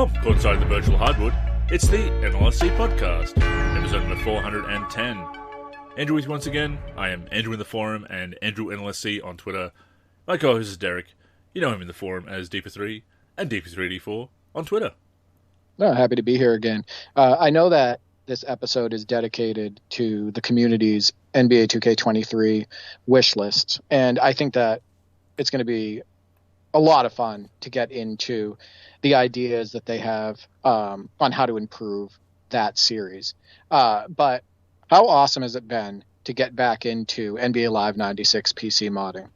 From Courtside of the Virtual Hardwood, it's the NLSC podcast, episode number 410. Andrew with you once again. I am Andrew in the forum and Andrew NLSC on Twitter. My co-host is Derek. You know him in the forum as Deeper3 and Deeper3D4 on Twitter. No, happy to be here again. I know that this episode is dedicated to the community's NBA 2K23 wish list, and I think that it's going to be a lot of fun to get into the ideas that they have on how to improve that series. But how awesome has it been to get back into NBA Live 96 PC modding?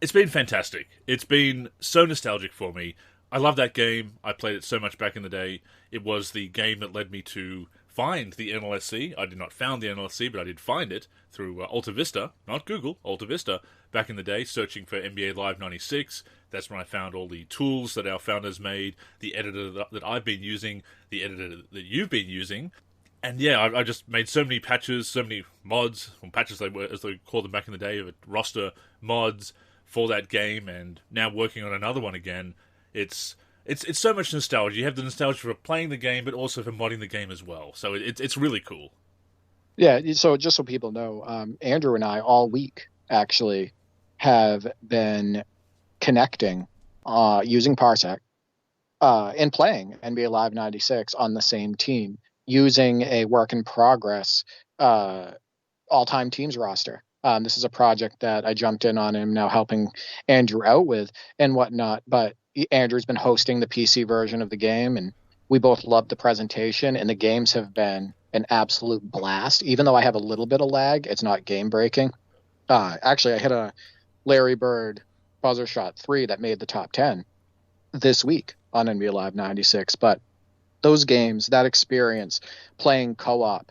It's been fantastic. It's been so nostalgic for me. I love that game. I played it so much back in the day. It was the game that led me to find the NLSC. I did not found the NLSC, but I did find it through Alta Vista, not Google, Alta Vista, back in the day, searching for NBA Live 96. That's when I found all the tools that our founders made, the editor that I've been using, the editor that you've been using. And yeah, I just made so many patches, so many mods, or patches as they called them back in the day, of roster mods for that game, and now working on another one again. It's so much nostalgia. You have the nostalgia for playing the game, but also for modding the game as well. So it's really cool. Yeah, so just so people know, Andrew and I all week actually have been connecting using Parsec and playing NBA Live 96 on the same team using a work in progress all-time teams roster. This is a project that I jumped in on and am now helping Andrew out with and whatnot, but Andrew's been hosting the PC version of the game, and we both loved the presentation, and the games have been an absolute blast. Even though I have a little bit of lag, it's not game-breaking. Actually, I hit a Larry Bird buzzer shot 3 that made the top 10 this week on NBA Live 96, but those games, that experience, playing co-op,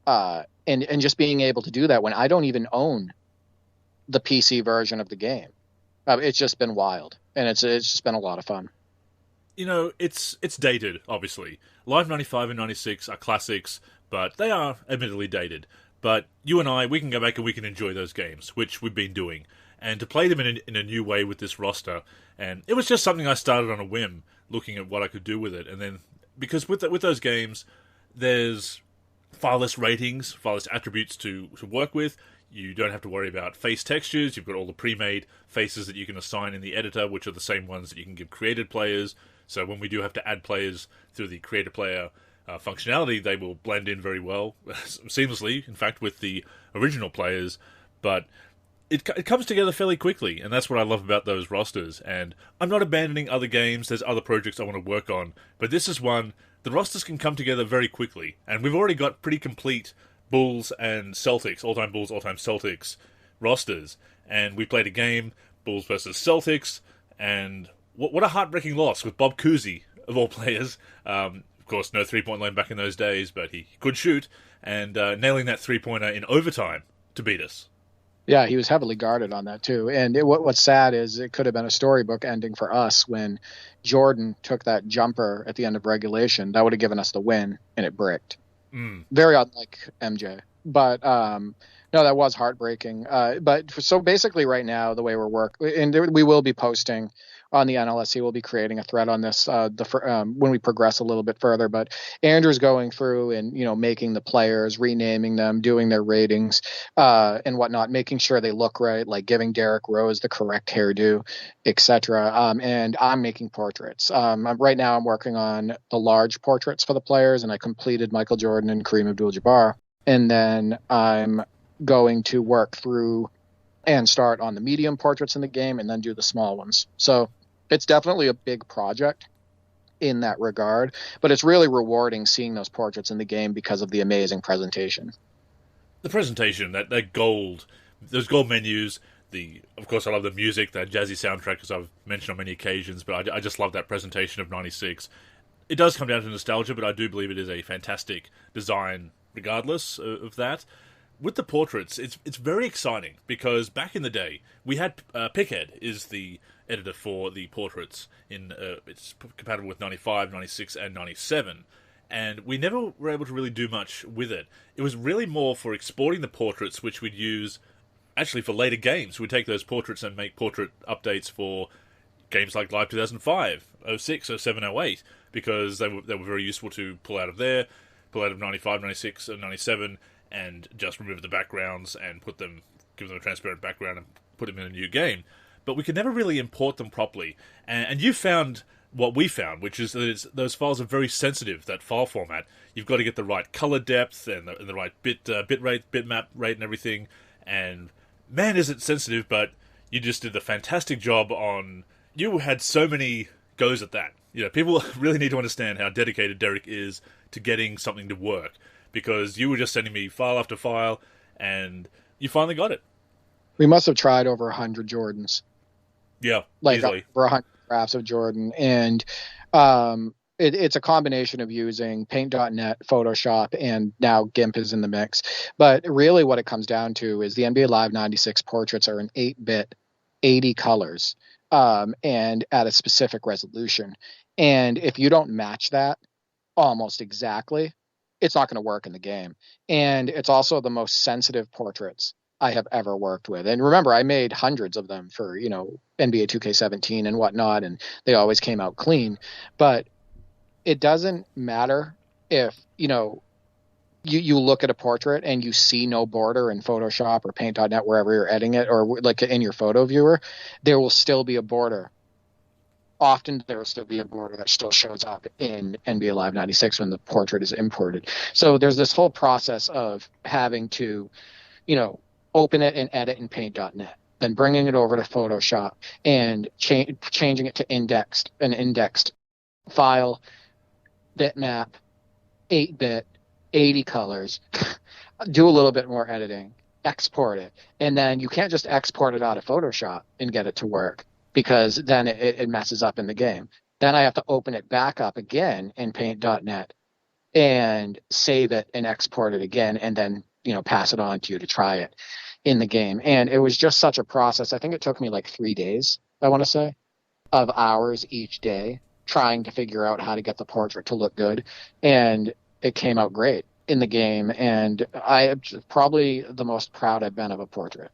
and just being able to do that when I don't even own the PC version of the game, it's just been wild, and it's just been a lot of fun. You know, it's dated, obviously. Live 95 and 96 are classics, but they are admittedly dated. But you and I, we can go back and we can enjoy those games, which we've been doing. And to play them in a new way with this roster, and it was just something I started on a whim, looking at what I could do with it. And then, because with those games, there's far less ratings, far less attributes to work with. You don't have to worry about face textures. You've got all the pre-made faces that you can assign in the editor, which are the same ones that you can give created players. So when we do have to add players through the created player functionality, they will blend in very well, seamlessly, in fact, with the original players. But it comes together fairly quickly, and that's what I love about those rosters. And I'm not abandoning other games. There's other projects I want to work on, but this is one. The rosters can come together very quickly, and we've already got pretty complete Bulls and Celtics, all-time Bulls, all-time Celtics rosters. And we played a game, Bulls versus Celtics, and what a heartbreaking loss with Bob Cousy, of all players. Of course, no three-point line back in those days, but he could shoot, and nailing that three-pointer in overtime to beat us. Yeah, he was heavily guarded on that, too. And what's sad is it could have been a storybook ending for us when Jordan took that jumper at the end of regulation. That would have given us the win, and it bricked. Very unlike MJ. But, no, that was heartbreaking. So basically right now, the way we're working, and we will be posting on the NLSC, we'll be creating a thread on this when we progress a little bit further. But Andrew's going through and, making the players, renaming them, doing their ratings and whatnot, making sure they look right, like giving Derrick Rose the correct hairdo, etc. And I'm making portraits. Right now I'm working on the large portraits for the players, and I completed Michael Jordan and Kareem Abdul-Jabbar. And then I'm going to work through and start on the medium portraits in the game and then do the small ones. So it's definitely a big project in that regard, but it's really rewarding seeing those portraits in the game because of the amazing presentation. The presentation, that gold, those gold menus, of course I love the music, that jazzy soundtrack, as I've mentioned on many occasions, but I just love that presentation of 96. It does come down to nostalgia, but I do believe it is a fantastic design regardless of that. With the portraits, it's very exciting, because back in the day, we had Pickhead is the editor for the portraits. It's compatible with 95, 96, and 97, and we never were able to really do much with it. It was really more for exporting the portraits, which we'd use actually for later games. We'd take those portraits and make portrait updates for games like Live 2005, 06, 07, 08, because they were very useful to pull out of 95, 96, and 97, and just remove the backgrounds and give them a transparent background and put them in a new game. But we could never really import them properly. And you found what we found, which is that those files are very sensitive, that file format. You've got to get the right color depth and the right bit rate, bitmap rate and everything. And man, is it sensitive, but you just did a fantastic job on... You had so many goes at that. People really need to understand how dedicated Derek is to getting something to work, because you were just sending me file after file, and you finally got it. We must have tried over 100 Jordans. Yeah, like easily. Over 100 drafts of Jordan, and it's a combination of using Paint.net, Photoshop, and now GIMP is in the mix. But really what it comes down to is the NBA Live 96 portraits are in 8-bit, 80 colors, and at a specific resolution. And if you don't match that almost exactly, it's not going to work in the game. And it's also the most sensitive portraits I have ever worked with. And remember, I made hundreds of them for, NBA 2K17 and whatnot, and they always came out clean. But it doesn't matter if, you look at a portrait and you see no border in Photoshop or Paint.net, wherever you're editing it, or like in your photo viewer, there will still be a border. Often there will still be a border that still shows up in NBA Live 96 when the portrait is imported. So there's this whole process of having to, open it and edit in Paint.net, then bringing it over to Photoshop and changing it to an indexed file, bitmap, 8-bit, 80 colors, do a little bit more editing, export it. And then you can't just export it out of Photoshop and get it to work, because then it messes up in the game. Then I have to open it back up again in Paint.net and save it and export it again, and then pass it on to you to try it in the game. And it was just such a process. I think it took me like 3 days, I want to say, of hours each day trying to figure out how to get the portrait to look good. And it came out great in the game. And I probably the most proud I've been of a portrait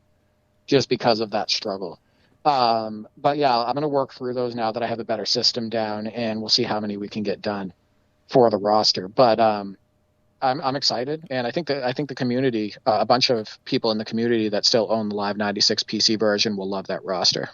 just because of that struggle. But yeah, I'm going to work through those now that I have a better system down, and we'll see how many we can get done for the roster. But I'm excited, and I think the community, a bunch of people in the community that still own the Live 96 PC version, will love that roster.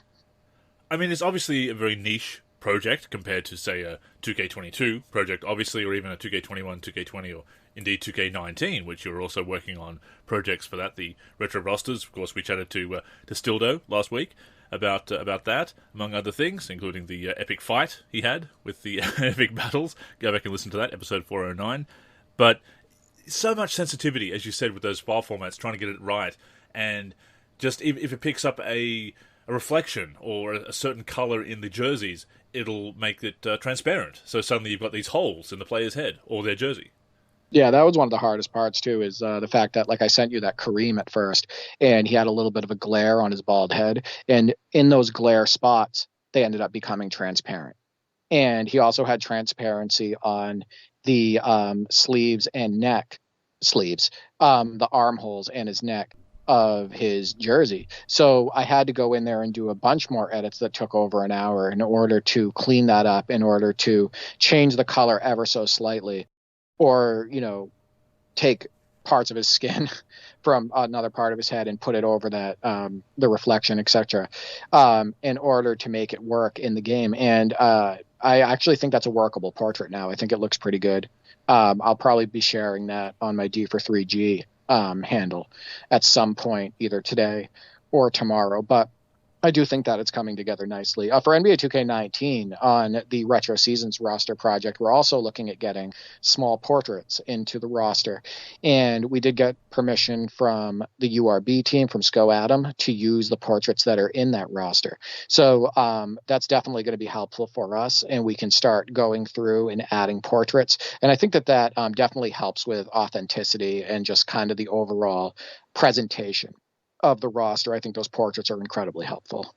I mean, it's obviously a very niche project compared to, say, a 2K22 project, obviously, or even a 2K21, 2K20, or indeed 2K19, which you're also working on projects for that, the retro rosters. Of course, we chatted to Stildo last week about that, among other things, including the epic fight he had with the epic battles. Go back and listen to that, episode 409. But so much sensitivity, as you said, with those file formats, trying to get it right. And just if it picks up a reflection or a certain color in the jerseys, it'll make it transparent. So suddenly you've got these holes in the player's head or their jersey. Yeah, that was one of the hardest parts, too, is the fact that, like, I sent you that Kareem at first, and he had a little bit of a glare on his bald head. And in those glare spots, they ended up becoming transparent. And he also had transparency on the sleeves and neck, the armholes and his neck of his jersey. So I had to go in there and do a bunch more edits that took over an hour in order to clean that up, in order to change the color ever so slightly, or, take parts of his skin from another part of his head and put it over that, the reflection, etc., in order to make it work in the game. And I actually think that's a workable portrait now. I think it looks pretty good. I'll probably be sharing that on my D4 3G handle at some point, either today or tomorrow. But I do think that it's coming together nicely. For NBA 2K19 on the Retro Seasons roster project, we're also looking at getting small portraits into the roster. And we did get permission from the URB team, from SCO Adam, to use the portraits that are in that roster. So that's definitely going to be helpful for us, and we can start going through and adding portraits. And I think that definitely helps with authenticity and just kind of the overall presentation of the roster. I think those portraits are incredibly helpful.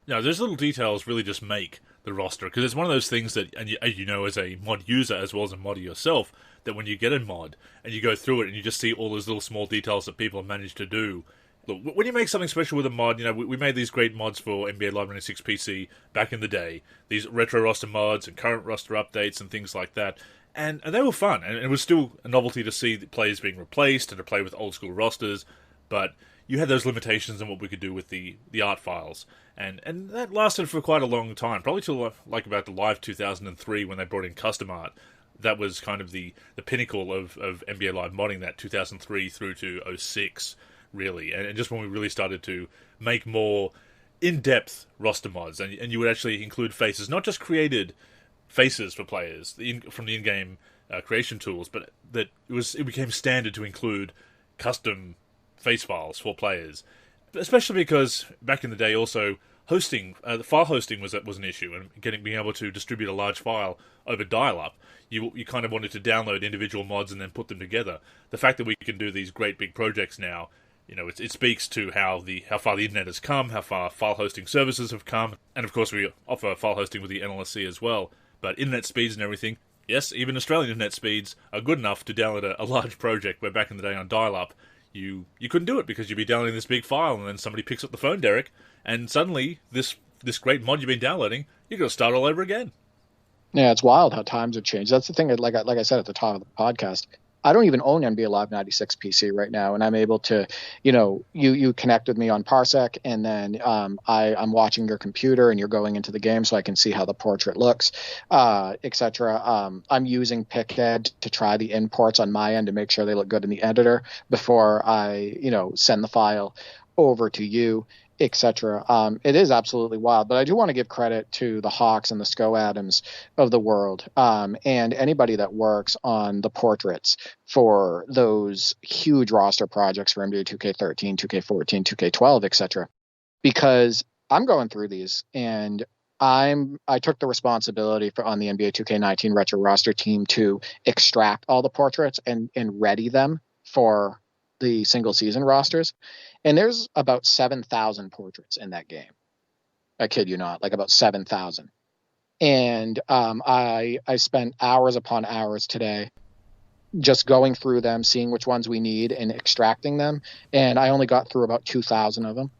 No, those little details really just make the roster, because it's one of those things that, and you know, as a mod user as well as a modder yourself, that when you get a mod and you go through it and you just see all those little small details that people have managed to do, Look, when you make something special with a mod, we made these great mods for NBA Live 96 PC back in the day. These retro roster mods and current roster updates and things like that. And they were fun. And it was still a novelty to see the players being replaced and to play with old school rosters. But you had those limitations on what we could do with the art files. And that lasted for quite a long time. Probably till like about the Live 2003 when they brought in custom art. That was kind of the pinnacle of NBA Live modding, that 2003 through to 06. Really, and just when we really started to make more in-depth roster mods, and you would actually include faces, not just created faces for players from the in-game creation tools, but that it became standard to include custom face files for players, especially because back in the day also hosting, the file hosting was an issue, and being able to distribute a large file over dial-up. You kind of wanted to download individual mods and then put them together. The fact that we can do these great big projects now, it speaks to how far the internet has come, how far file hosting services have come, and of course we offer file hosting with the NLSC as well. But internet speeds and everything, yes, even Australian internet speeds are good enough to download a large project, where back in the day on dial-up, you couldn't do it because you'd be downloading this big file and then somebody picks up the phone, Derek, and suddenly this great mod you've been downloading, you've got to start all over again. Yeah, it's wild how times have changed. That's the thing, like I said at the top of the podcast, I don't even own NBA Live 96 PC right now, and I'm able to, you connect with me on Parsec, and then I'm watching your computer, and you're going into the game so I can see how the portrait looks, etc. I'm using PicEd to try the imports on my end to make sure they look good in the editor before I, send the file over to you, etc. It is absolutely wild, but I do want to give credit to the Hawks and the Sco Adams of the world, and anybody that works on the portraits for those huge roster projects for NBA 2K13, 2K14, 2K12, etc. Because I'm going through these, and I took the responsibility on the NBA 2K19 retro roster team to extract all the portraits and ready them for the single season rosters. And there's about 7,000 portraits in that game. I kid you not, like about 7,000. And I spent hours upon hours today just going through them, seeing which ones we need and extracting them. And I only got through about 2,000 of them.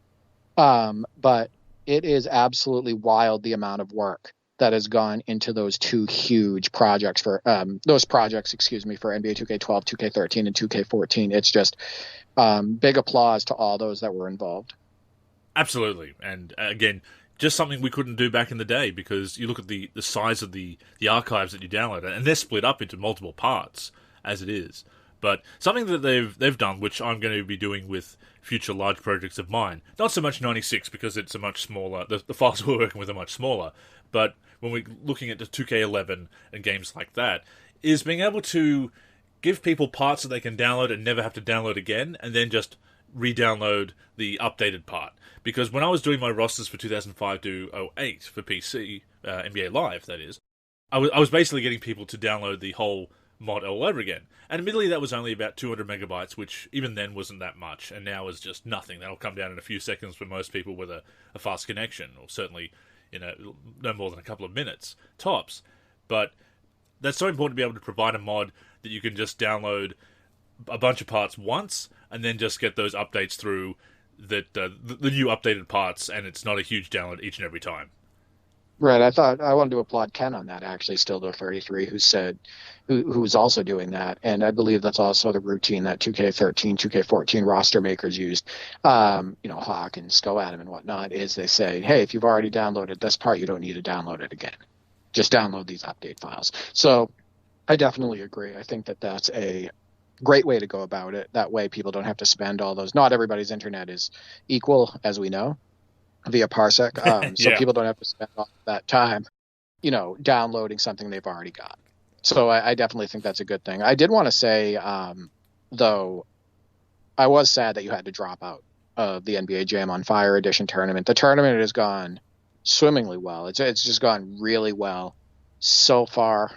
But it is absolutely wild the amount of work that has gone into those two huge projects for for NBA 2K12, 2K13, and 2K14. It's just big applause to all those that were involved. Absolutely. And again, just something we couldn't do back in the day, because you look at the size of the archives that you download, and they're split up into multiple parts as it is. But something that they've done, which I'm going to be doing with future large projects of mine, not so much 96 because it's a much smaller, the files we're working with are much smaller, but when we're looking at the 2K11 and games like that, is being able to give people parts that they can download and never have to download again, and then just re-download the updated part. Because when I was doing my rosters for 2005 to 08 for PC, NBA Live, that is, I was basically getting people to download the whole mod all over again. And admittedly, that was only about 200 megabytes, which even then wasn't that much, and now is just nothing. That'll come down in a few seconds for most people with a fast connection, or certainly, no more than a couple of minutes, tops. But that's so important to be able to provide a mod that you can just download a bunch of parts once, and then just get those updates through that the new updated parts, and it's not a huge download each and every time. Right. I wanted to applaud Ken on that, actually, Stildo33, who's also doing that. And I believe that's also the routine that 2K13, 2K14 roster makers used, Hawk and Sco Adam and whatnot, is they say, hey, if you've already downloaded this part, you don't need to download it again. Just download these update files. So I definitely agree. I think that that's a great way to go about it. That way people don't have to spend all those. Not everybody's internet is equal, as we know, via Parsec. So people don't have to spend all that time, downloading something they've already got. So I definitely think that's a good thing. I did want to say, though, I was sad that you had to drop out of the NBA Jam on Fire Edition tournament. The tournament has gone swimmingly well. It's just gone really well so far.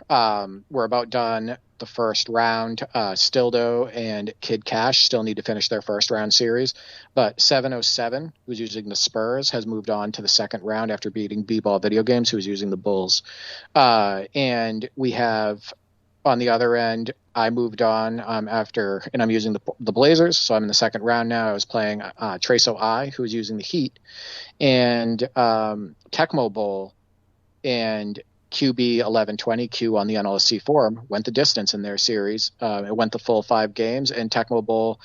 We're about done the first round. Stildo and Kid Cash still need to finish their first round series, but 707, who's using the Spurs, has moved on to the second round after beating B-Ball Video Games, who's using the Bulls. And we have On the other end, I moved on and I'm using the Blazers, so I'm in the second round now. I was playing Traso I, who's using the Heat, and Tecmo Bowl and QB 1120 Q on the NLSC forum went the distance in their series. It went the full 5 games, and Tecmo Bowl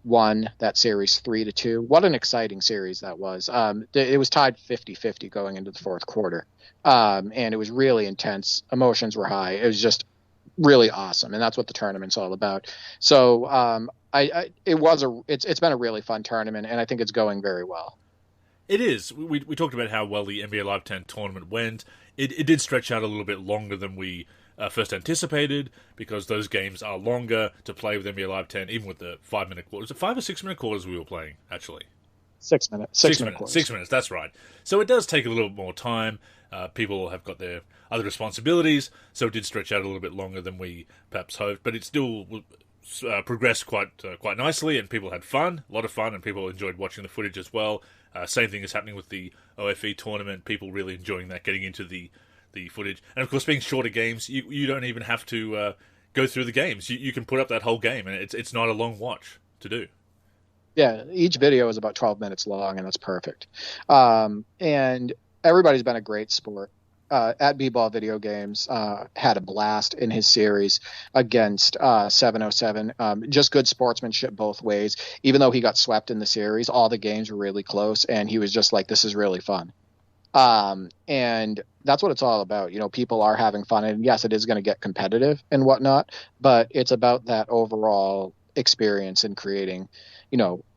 won that series 3-2. What an exciting series that was. It was tied 50-50 going into the fourth quarter. And it was really intense. Emotions were high. It was just really awesome. And that's what the tournament's all about. So it's been a really fun tournament, and I think it's going very well. It is. We talked about how well the NBA Live 10 tournament went. It did stretch out a little bit longer than we first anticipated, because those games are longer to play with NBA Live 10, even with the 5-minute quarters. 5 or 6 minute quarters we were playing, actually. 6 minutes. 6 minute quarters. 6 minutes, that's right. So it does take a little bit more time. People have got their other responsibilities, so it did stretch out a little bit longer than we perhaps hoped, but it still progressed quite nicely, and people had fun, a lot of fun, and people enjoyed watching the footage as well. Same thing is happening with the OFE tournament, people really enjoying that, getting into the footage. And of course, being shorter games, you don't even have to go through the games. You can put up that whole game, and it's not a long watch to do. Yeah, each video is about 12 minutes long, and that's perfect. And everybody's been a great sport. At B-Ball Video Games had a blast in his series against 707. Just good sportsmanship both ways. Even though he got swept in the series, all the games were really close, and he was just like, this is really fun. And that's what it's all about. People are having fun, and yes, it is going to get competitive and whatnot, but it's about that overall experience and creating,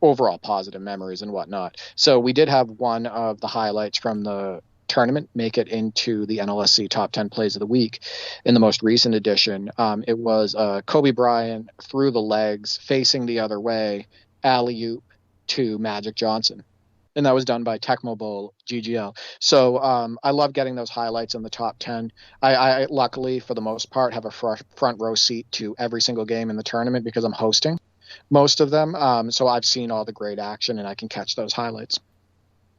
overall positive memories and whatnot. So we did have one of the highlights from the tournament make it into the NLSC top 10 plays of the week in the most recent edition. It was Kobe Bryant through the legs, facing the other way, alley-oop to Magic Johnson. And that was done by Tecmo Bowl GGL. So I love getting those highlights in the top 10. I luckily, for the most part, have a front row seat to every single game in the tournament because I'm hosting most of them. So I've seen all the great action, and I can catch those highlights.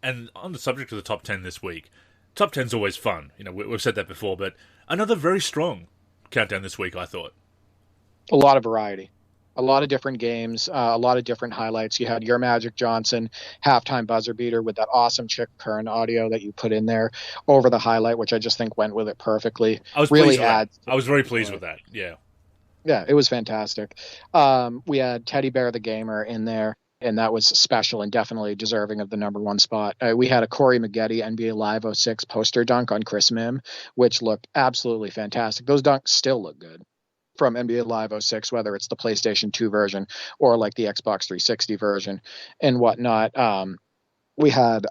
And on the subject of the top 10 this week, top 10's always fun. We've said that before, but another very strong countdown this week, I thought. A lot of variety. A lot of different games, a lot of different highlights. You had your Magic Johnson halftime buzzer beater with that awesome Chick Kern audio that you put in there over the highlight, which I just think went with it perfectly. I was really adds. I was very pleased with that. Yeah. Yeah, it was fantastic. We had Teddy Bear the Gamer in there, and that was special and definitely deserving of the number one spot. We had a Corey Maggette NBA Live 06 poster dunk on Chris Mim, which looked absolutely fantastic. Those dunks still look good from NBA Live 06, whether it's the PlayStation 2 version or like the Xbox 360 version and whatnot. We had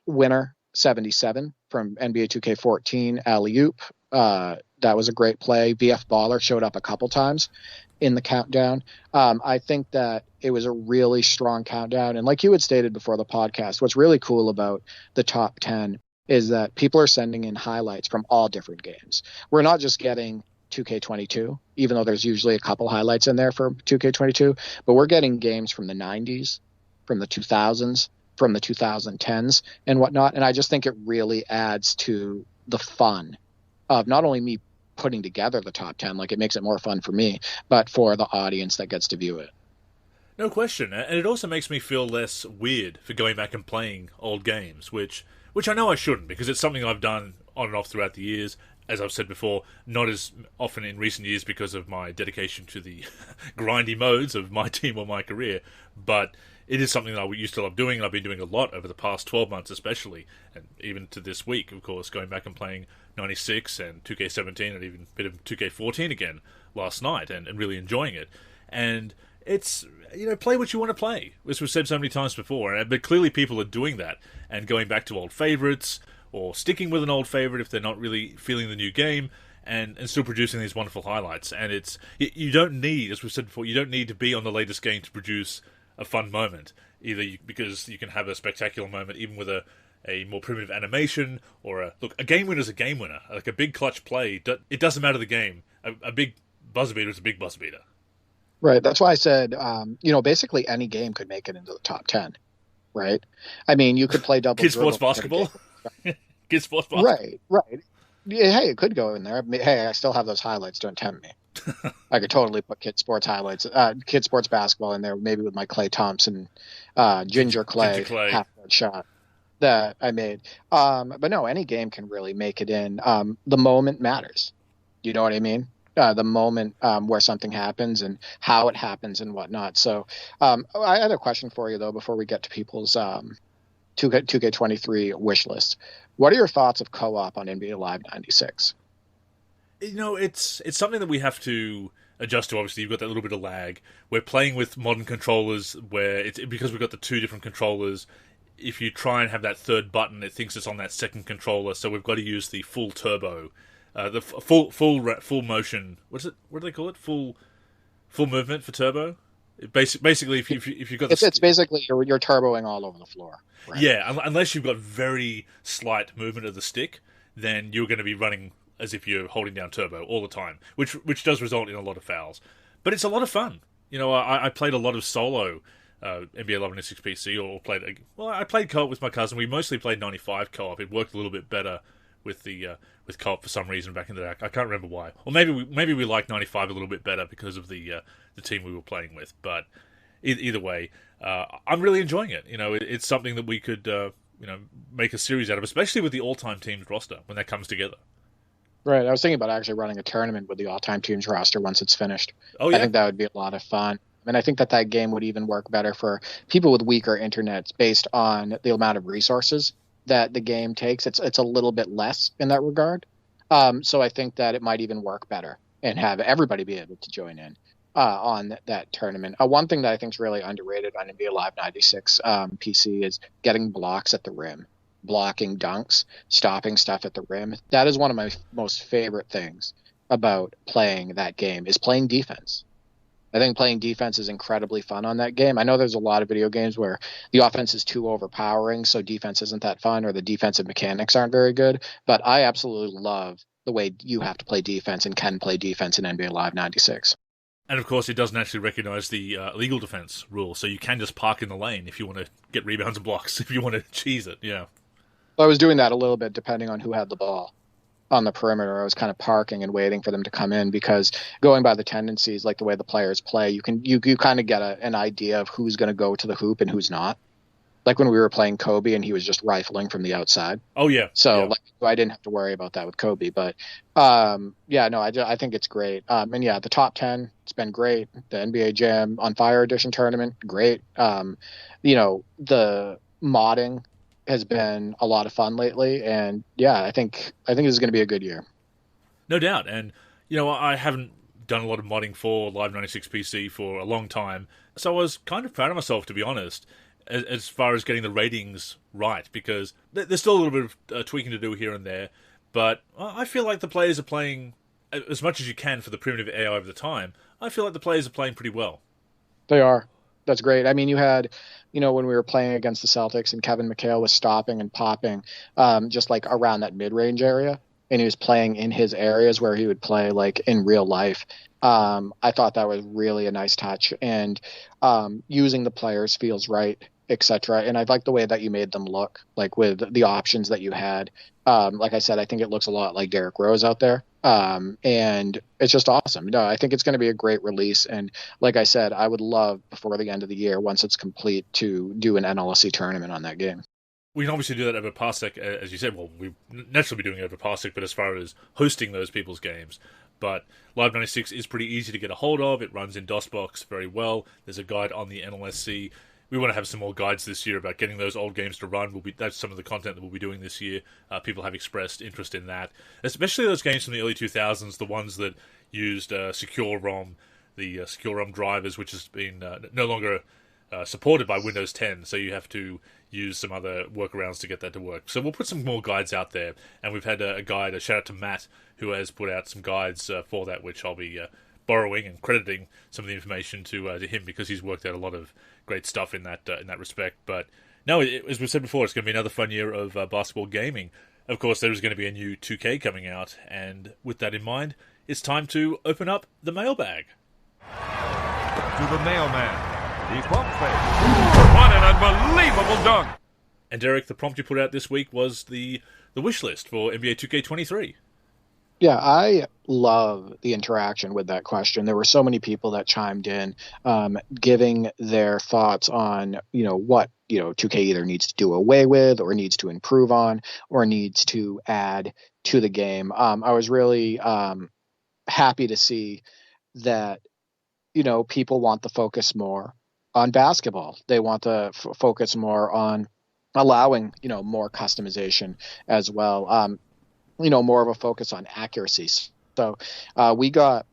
Winner 77 from NBA 2K14 alley-oop. That was a great play. VF Baller showed up a couple times in the countdown. I think that it was a really strong countdown. And like you had stated before the podcast, what's really cool about the top 10 is that people are sending in highlights from all different games. We're not just getting 2K22, even though there's usually a couple highlights in there for 2K22, but we're getting games from the 90s, from the 2000s, from the 2010s and whatnot. And I just think it really adds to the fun of not only me putting together the top 10, like it makes it more fun for me, but for the audience that gets to view it. No question. And it also makes me feel less weird for going back and playing old games, which I know I shouldn't, because it's something I've done on and off throughout the years. As I've said before, not as often in recent years because of my dedication to the grindy modes of my team or my career, but it is something that I used to love doing, and I've been doing a lot over the past 12 months especially, and even to this week, of course, going back and playing 96 and 2K17 and even a bit of 2K14 again last night, and really enjoying it. And it's, play what you want to play, as we've said so many times before, but clearly people are doing that, and going back to old favourites, or sticking with an old favourite if they're not really feeling the new game, and still producing these wonderful highlights. And you don't need, as we've said before, you don't need to be on the latest game to produce a fun moment, because you can have a spectacular moment even with a more primitive animation, or a game winner is a game winner. Like a big clutch play, it doesn't matter the game. A big buzzer beater is a big buzzer beater. Right. That's why I said, basically any game could make it into the top 10, right? I mean, you could play double Kids sports basketball. Kids sports basketball. Right. Yeah, hey, it could go in there. Hey, I still have those highlights. Don't tempt me. I could totally put kid sports highlights, kid sports basketball in there, maybe with my Klay Thompson, Ginger Ginger Clay Clay. half-court shot that I made. But no, any game can really make it in. The moment matters. You know what I mean? The moment where something happens and how it happens and whatnot. So I had a question for you, though, before we get to people's 2K23 wish list. What are your thoughts of co-op on NBA Live 96? It's something that we have to adjust to. Obviously, you've got that little bit of lag. We're playing with modern controllers where it's because we've got the two different controllers. If you try and have that third button, it thinks it's on that second controller. So we've got to use the full turbo, the full motion. What is it? What do they call it? Full movement for turbo. Basically, if you've got it's basically you're turboing all over the floor. Right? Yeah, unless you've got very slight movement of the stick, then you're going to be running as if you're holding down turbo all the time, which does result in a lot of fouls. But it's a lot of fun. I played a lot of solo NBA Live 96 PC, I played co-op with my cousin. We mostly played 95 co-op. It worked a little bit better with with co-op for some reason back in the day. I can't remember why. Or maybe we liked 95 a little bit better because of the team we were playing with. But either way, I'm really enjoying it. It's something that we could make a series out of, especially with the all-time teams roster when that comes together. Right. I was thinking about actually running a tournament with the all-time teams roster once it's finished. Oh, yeah? I think that would be a lot of fun. And I think that game would even work better for people with weaker internets based on the amount of resources that the game takes. It's a little bit less in that regard. So I think that it might even work better and have everybody be able to join in on that tournament. One thing that I think is really underrated on NBA Live 96 PC is getting blocks at the rim. Blocking dunks, stopping stuff at the rim. That is one of my most favorite things about playing that game is playing defense. I think playing defense is incredibly fun on that game. I know there's a lot of video games where the offense is too overpowering, so defense isn't that fun, or the defensive mechanics aren't very good. But I absolutely love the way you have to play defense and can play defense in NBA Live 96. And of course, it doesn't actually recognize the illegal defense rule, so you can just park in the lane if you want to get rebounds and blocks, if you want to cheese it, yeah. I was doing that a little bit depending on who had the ball on the perimeter. I was kind of parking and waiting for them to come in because going by the tendencies, like the way the players play, you kind of get an idea of who's going to go to the hoop and who's not. Like when we were playing Kobe and he was just rifling from the outside. Oh, yeah. So yeah. I didn't have to worry about that with Kobe. But I think it's great. And yeah, the top 10, it's been great. The NBA Jam on Fire Edition tournament, great. The modding has been a lot of fun lately, and yeah, I think this is going to be a good year. No doubt, and I haven't done a lot of modding for Live 96 PC for a long time, so I was kind of proud of myself, to be honest, as far as getting the ratings right, because there's still a little bit of tweaking to do here and there, but I feel like the players are playing as much as you can for the primitive AI of the time. I feel like the players are playing pretty well. They are. That's great. I mean, you had, when we were playing against the Celtics and Kevin McHale was stopping and popping just like around that mid-range area, and he was playing in his areas where he would play like in real life. I thought that was really a nice touch, and using the players feels right, etc. And I like the way that you made them look, like with the options that you had. Like I said, I think it looks a lot like Derrick Rose out there. And it's just awesome. No, I think it's going to be a great release. And like I said, I would love before the end of the year, once it's complete, to do an NLSC tournament on that game. We can obviously do that over Parsec, as you said. Well, we naturally be doing it over Parsec, but as far as hosting those people's games. But Live 96 is pretty easy to get a hold of. It runs in DOSBox very well. There's a guide on the NLSC. We want to have some more guides this year about getting those old games to run. That's some of the content that we'll be doing this year. People have expressed interest in that, especially those games from the early 2000s, the ones that used Secure ROM, the Secure ROM drivers, which has been no longer supported by Windows 10, so you have to use some other workarounds to get that to work. So we'll put some more guides out there, and we've had a guide, a shout out to Matt, who has put out some guides for that, which I'll be borrowing and crediting some of the information to him, because he's worked out a lot of great stuff in that respect. But no, as we said before, it's going to be another fun year of basketball gaming. Of course, there is going to be a new 2K coming out, and with that in mind, it's time to open up the mailbag. To the mailman, the pump fake. What an unbelievable dunk! And Derek, the prompt you put out this week was the wish list for NBA 2K23. Yeah, I love the interaction with that question. There were so many people that chimed in, giving their thoughts on, what, 2K either needs to do away with or needs to improve on or needs to add to the game. I was really happy to see that, people want to focus more on basketball. They want to focus more on allowing, more customization as well. More of a focus on accuracy. So we got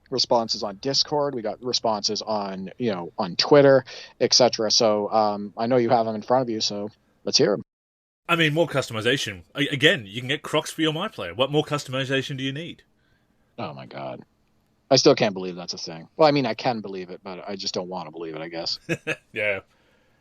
responses on Discord, we got responses on on Twitter, etc. So I know you have them in front of you, so let's hear them. I mean, more customization. Again, you can get Crocs for your My Player. What more customization do you need? Oh my god, I still can't believe that's a thing. Well, I mean, I can believe it, but I just don't want to believe it, I guess. Yeah.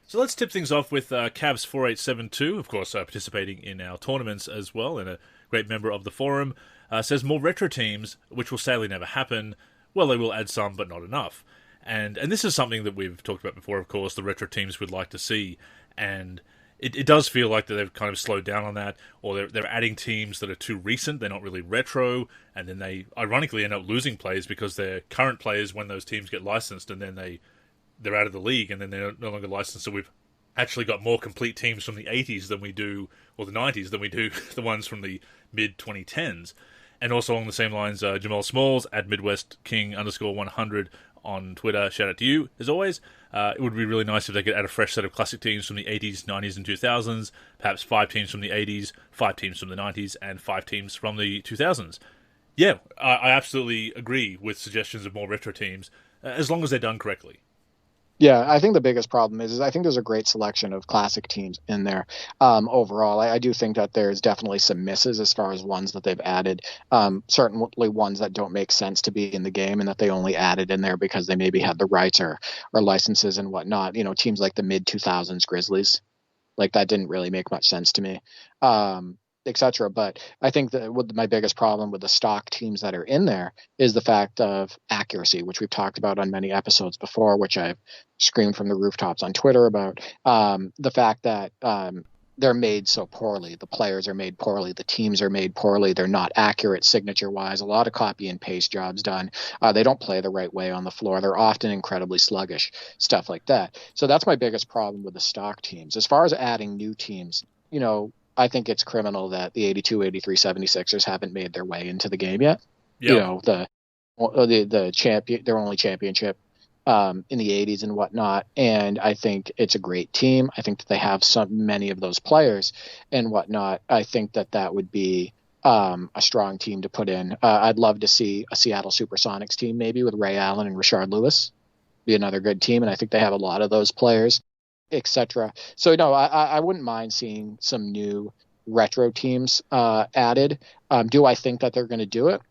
So let's tip things off with Cavs4872, of course, participating in our tournaments as well, and a great member of the forum. Says more retro teams, which will sadly never happen. Well, they will add some, but not enough. And this is something that we've talked about before, of course, the retro teams we'd like to see. And it does feel like that they've kind of slowed down on that, or they're adding teams that are too recent, they're not really retro, and then they ironically end up losing players because they're current players when those teams get licensed, and then they're out of the league, and then they're no longer licensed. So we've actually got more complete teams from the 80s than we do, or the 90s, than we do the ones from the mid-2010s. And also along the same lines, Jamal Smalls at MidwestKing_100 on Twitter. Shout out to you, as always. It would be really nice if they could add a fresh set of classic teams from the 80s, 90s, and 2000s. Perhaps 5 teams from the 80s, 5 teams from the 90s, and 5 teams from the 2000s. Yeah, I absolutely agree with suggestions of more retro teams, as long as they're done correctly. Yeah, I think the biggest problem is I think there's a great selection of classic teams in there. Overall, I do think that there's definitely some misses as far as ones that they've added. Certainly ones that don't make sense to be in the game and that they only added in there because they maybe had the rights or licenses and whatnot. Teams like the mid 2000s Grizzlies, like that didn't really make much sense to me. Etc. But I think that my biggest problem with the stock teams that are in there is the fact of accuracy, which we've talked about on many episodes before, which I've screamed from the rooftops on Twitter about. The fact that they're made so poorly, the players are made poorly, the teams are made poorly, they're not accurate signature-wise, a lot of copy and paste jobs done. They don't play the right way on the floor. They're often incredibly sluggish, stuff like that. So that's my biggest problem with the stock teams. As far as adding new teams, I think it's criminal that the 82, 83 76ers haven't made their way into the game yet. Yep. The champion, their only championship in the 80s and whatnot. And I think it's a great team. I think that they have many of those players and whatnot. I think that would be a strong team to put in. I'd love to see a Seattle Supersonics team, maybe with Ray Allen and Rashard Lewis, be another good team. And I think they have a lot of those players, etc. So no, I wouldn't mind seeing some new retro teams added. Do I think that they're going to do it?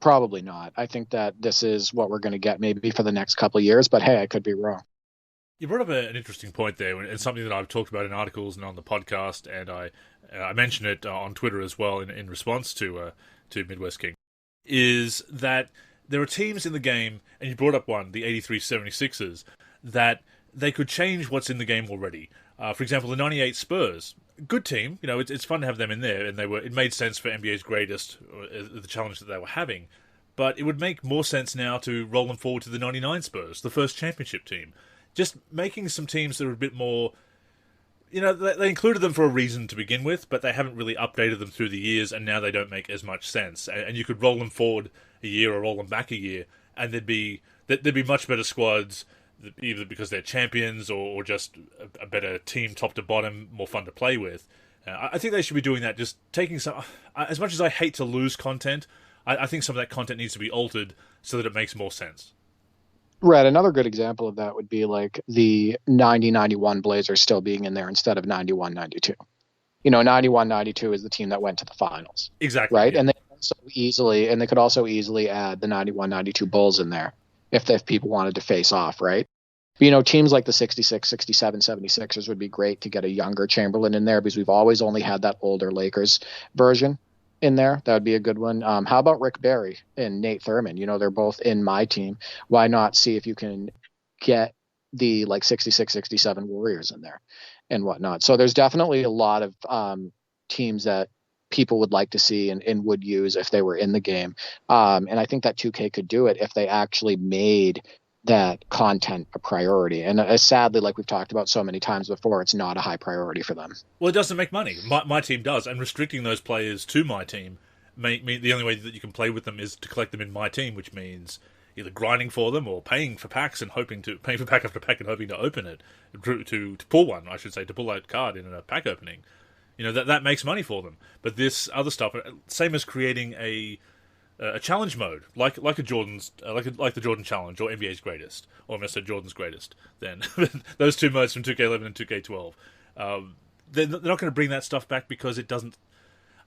Probably not. I think that this is what we're going to get maybe for the next couple of years, but hey, I could be wrong. You brought up an interesting point there, and something that I've talked about in articles and on the podcast, and I mentioned it on Twitter as well in response to Midwest King, is that there are teams in the game, and you brought up one, the 83 76ers, that they could change what's in the game already. For example, the 98 Spurs, good team. It's fun to have them in there, and it made sense for NBA's greatest, the challenge that they were having. But it would make more sense now to roll them forward to the 99 Spurs, the first championship team. Just making some teams that are a bit more... they included them for a reason to begin with, but they haven't really updated them through the years, and now they don't make as much sense. And you could roll them forward a year or roll them back a year, and there'd be much better squads, either because they're champions or just a better team top to bottom, more fun to play with. I think they should be doing that, just taking some... As much as I hate to lose content, I think some of that content needs to be altered so that it makes more sense. Right. Another good example of that would be like the 90-91 Blazers still being in there instead of 91-92. 91-92 is the team that went to the finals. Exactly. Right. Yeah. And they could also easily add the 91-92 Bulls in there if people wanted to face off, right? But, teams like the 66, 67, 76ers would be great to get a younger Chamberlain in there because we've always only had that older Lakers version in there. That would be a good one. How about Rick Barry and Nate Thurman? They're both in my team. Why not see if you can get the 66, 67 Warriors in there and whatnot? So there's definitely a lot of teams that people would like to see and would use if they were in the game. And I think that 2K could do it if they actually made that content a priority. And sadly, like we've talked about so many times before, it's not a high priority for them. Well, it doesn't make money. My team does, and restricting those players to my team mean the only way that you can play with them is to collect them in my team, which means either grinding for them or paying for packs and paying for pack after pack and hoping to open it, to pull one, I should say, to pull that card in a pack opening. That makes money for them. But this other stuff, same as creating a challenge mode, like the Jordan Challenge or NBA's Greatest, or I must say Jordan's Greatest. Then those two modes from 2K11 and 2K12, they're not going to bring that stuff back because it doesn't.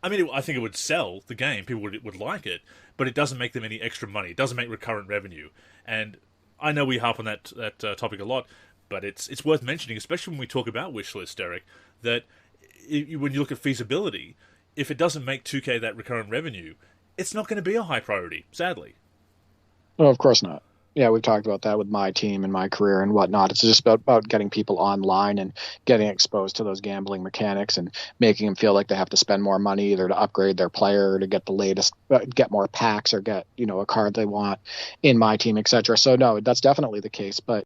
I mean, I think it would sell the game. People would like it, but it doesn't make them any extra money. It doesn't make recurrent revenue. And I know we harp on that topic a lot, but it's worth mentioning, especially when we talk about Wishlist, Derek, that when you look at feasibility, if it doesn't make 2K that recurrent revenue, it's not going to be a high priority, sadly. Well, of course not. Yeah, we've talked about that with my team and my career and whatnot. It's just about getting people online and getting exposed to those gambling mechanics and making them feel like they have to spend more money either to upgrade their player or to get the latest, get more packs or get, a card they want in my team, etc. So no, that's definitely the case. But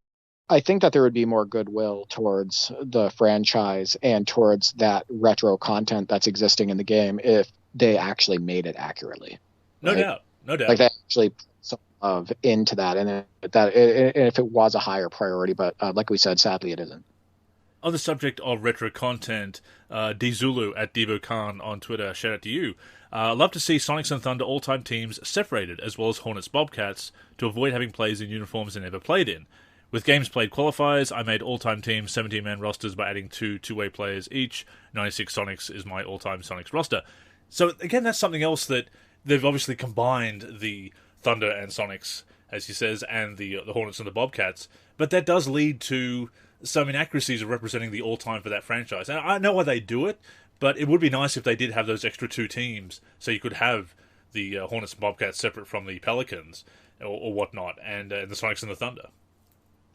I think that there would be more goodwill towards the franchise and towards that retro content that's existing in the game if they actually made it accurately. No doubt. Like they actually put some love into that, and if it was a higher priority, but like we said, sadly it isn't. On the subject of retro content, Dzulu at Devo Khan on Twitter, shout out to you. Love to see Sonics and Thunder all-time teams separated, as well as Hornets Bobcats, to avoid having players in uniforms they never played in. With games played qualifiers, I made all-time teams 17-man rosters by adding two-way players each. 96 Sonics is my all-time Sonics roster. So again, that's something else that they've obviously combined the Thunder and Sonics, as he says, and the Hornets and the Bobcats. But that does lead to some inaccuracies of representing the all-time for that franchise. And I know why they do it, but it would be nice if they did have those extra two teams, so you could have the Hornets and Bobcats separate from the Pelicans or whatnot, and the Sonics and the Thunder.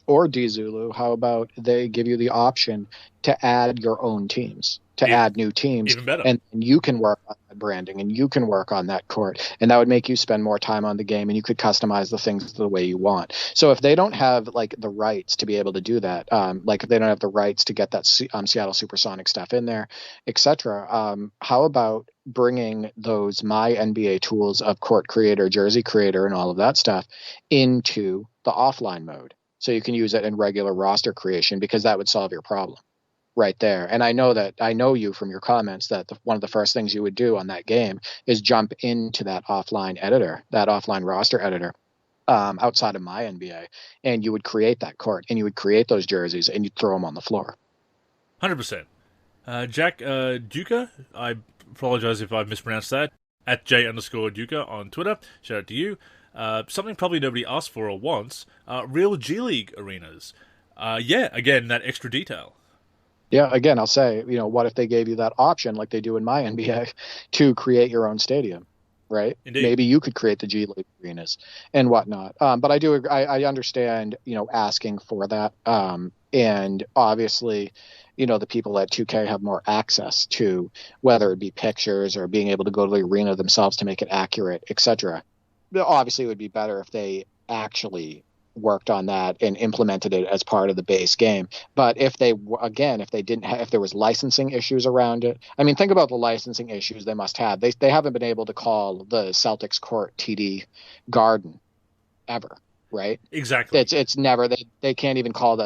Or Dzulu, how about they give you the option to add your own teams, add new teams, even better. And you can work on that branding and you can work on that court, and that would make you spend more time on the game, and you could customize the things the way you want. So if they don't have like the rights to be able to do that, like if they don't have the rights to get that Seattle Supersonic stuff in there, etc., how about bringing those My NBA tools of court creator, jersey creator, and all of that stuff into the offline mode? So you can use it in regular roster creation, because that would solve your problem right there. And I know you from your comments that one of the first things you would do on that game is jump into that offline editor, that offline roster editor outside of My NBA, and you would create that court and you would create those jerseys and you'd throw them on the floor. 100%. Jack Duca, I apologize if I mispronounced that, at J_Duca on Twitter. Shout out to you. Something probably nobody asked for or wants, real G League arenas. Again, that extra detail. Yeah, again, I'll say, what if they gave you that option like they do in My NBA to create your own stadium, right? Indeed. Maybe you could create the G League arenas and whatnot. But I understand, asking for that. And obviously, the people at 2K have more access to whether it be pictures or being able to go to the arena themselves to make it accurate, etc. Obviously, it would be better if they actually worked on that and implemented it as part of the base game. But if there was licensing issues around it, I mean, think about the licensing issues they must have. They haven't been able to call the Celtics court TD Garden ever, right? Exactly. It's never, they can't even call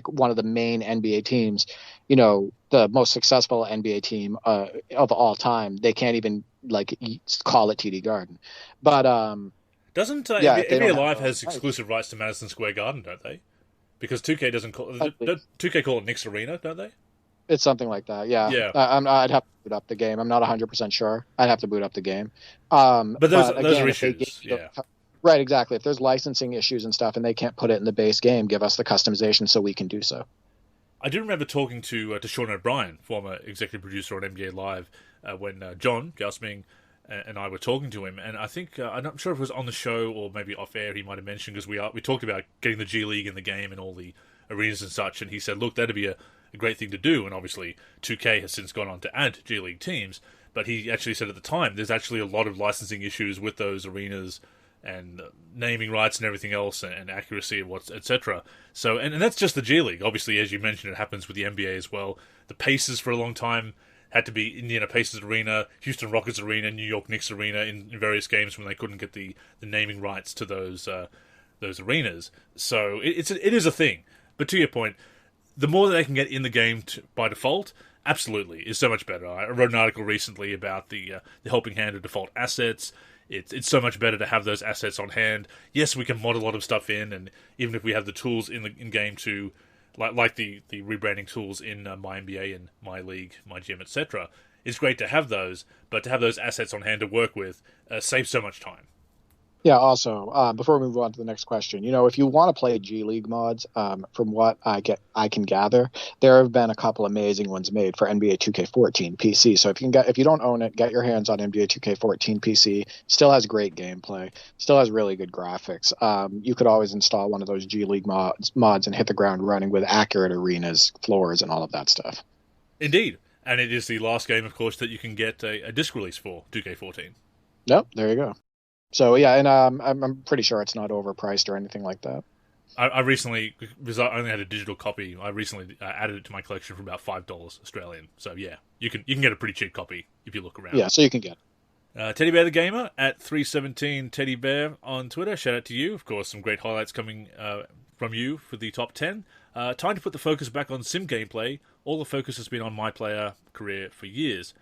one of the main NBA teams, the most successful NBA team of all time. They can't even call it TD Garden. But doesn't NBA Live has exclusive rights to Madison Square Garden, don't they? Because 2K doesn't call 2K call it Knicks Arena, don't they? It's something like that. Yeah. Yeah. I'd have to boot up the game. I'm not 100% sure. I'd have to boot up the game. But those are issues. Yeah. Right. Exactly. If there's licensing issues and stuff, and they can't put it in the base game, give us the customization so we can do so. I do remember talking to Sean O'Brien, former executive producer on NBA Live, when John Gausming and I were talking to him, and I think I'm not sure if it was on the show or maybe off air. He might have mentioned, because we talked about getting the G League in the game and all the arenas and such, and he said, look, that'd be a great thing to do. And obviously 2K has since gone on to add G League teams, but he actually said at the time there's actually a lot of licensing issues with those arenas and naming rights and everything else, and accuracy and what's etc. So, and that's just the G League. Obviously, as you mentioned, it happens with the NBA as well. The Pacers for a long time had to be Indiana Pacers Arena, Houston Rockets Arena, New York Knicks Arena in various games when they couldn't get the naming rights to those arenas. So it is a thing. But to your point, the more that they can get in the game by default, absolutely, is so much better. I wrote an article recently about the helping hand of default assets. It's so much better to have those assets on hand. Yes, we can mod a lot of stuff in, and even if we have the tools in game to, like the rebranding tools in My NBA and My League, My Gym, etc., it's great to have those, but to have those assets on hand to work with saves so much time. Yeah, also, before we move on to the next question, if you want to play G League mods, from what I can gather, there have been a couple amazing ones made for NBA 2K14 PC. So if you don't own it, get your hands on NBA 2K14 PC. Still has great gameplay, still has really good graphics. You could always install one of those G League mods and hit the ground running with accurate arenas, floors, and all of that stuff. Indeed, and it is the last game, of course, that you can get a disc release for 2K14. Yep, there you go. So yeah, and I'm pretty sure it's not overpriced or anything like that. I recently, because I only had a digital copy, I recently added it to my collection for about $5 Australian. So yeah, you can get a pretty cheap copy if you look around. Yeah, so you can get it. Teddy Bear the Gamer at 317 Teddy Bear on Twitter. Shout out to you. Of course, some great highlights coming from you for the top 10. Time to put the focus back on sim gameplay. All the focus has been on my player career for years.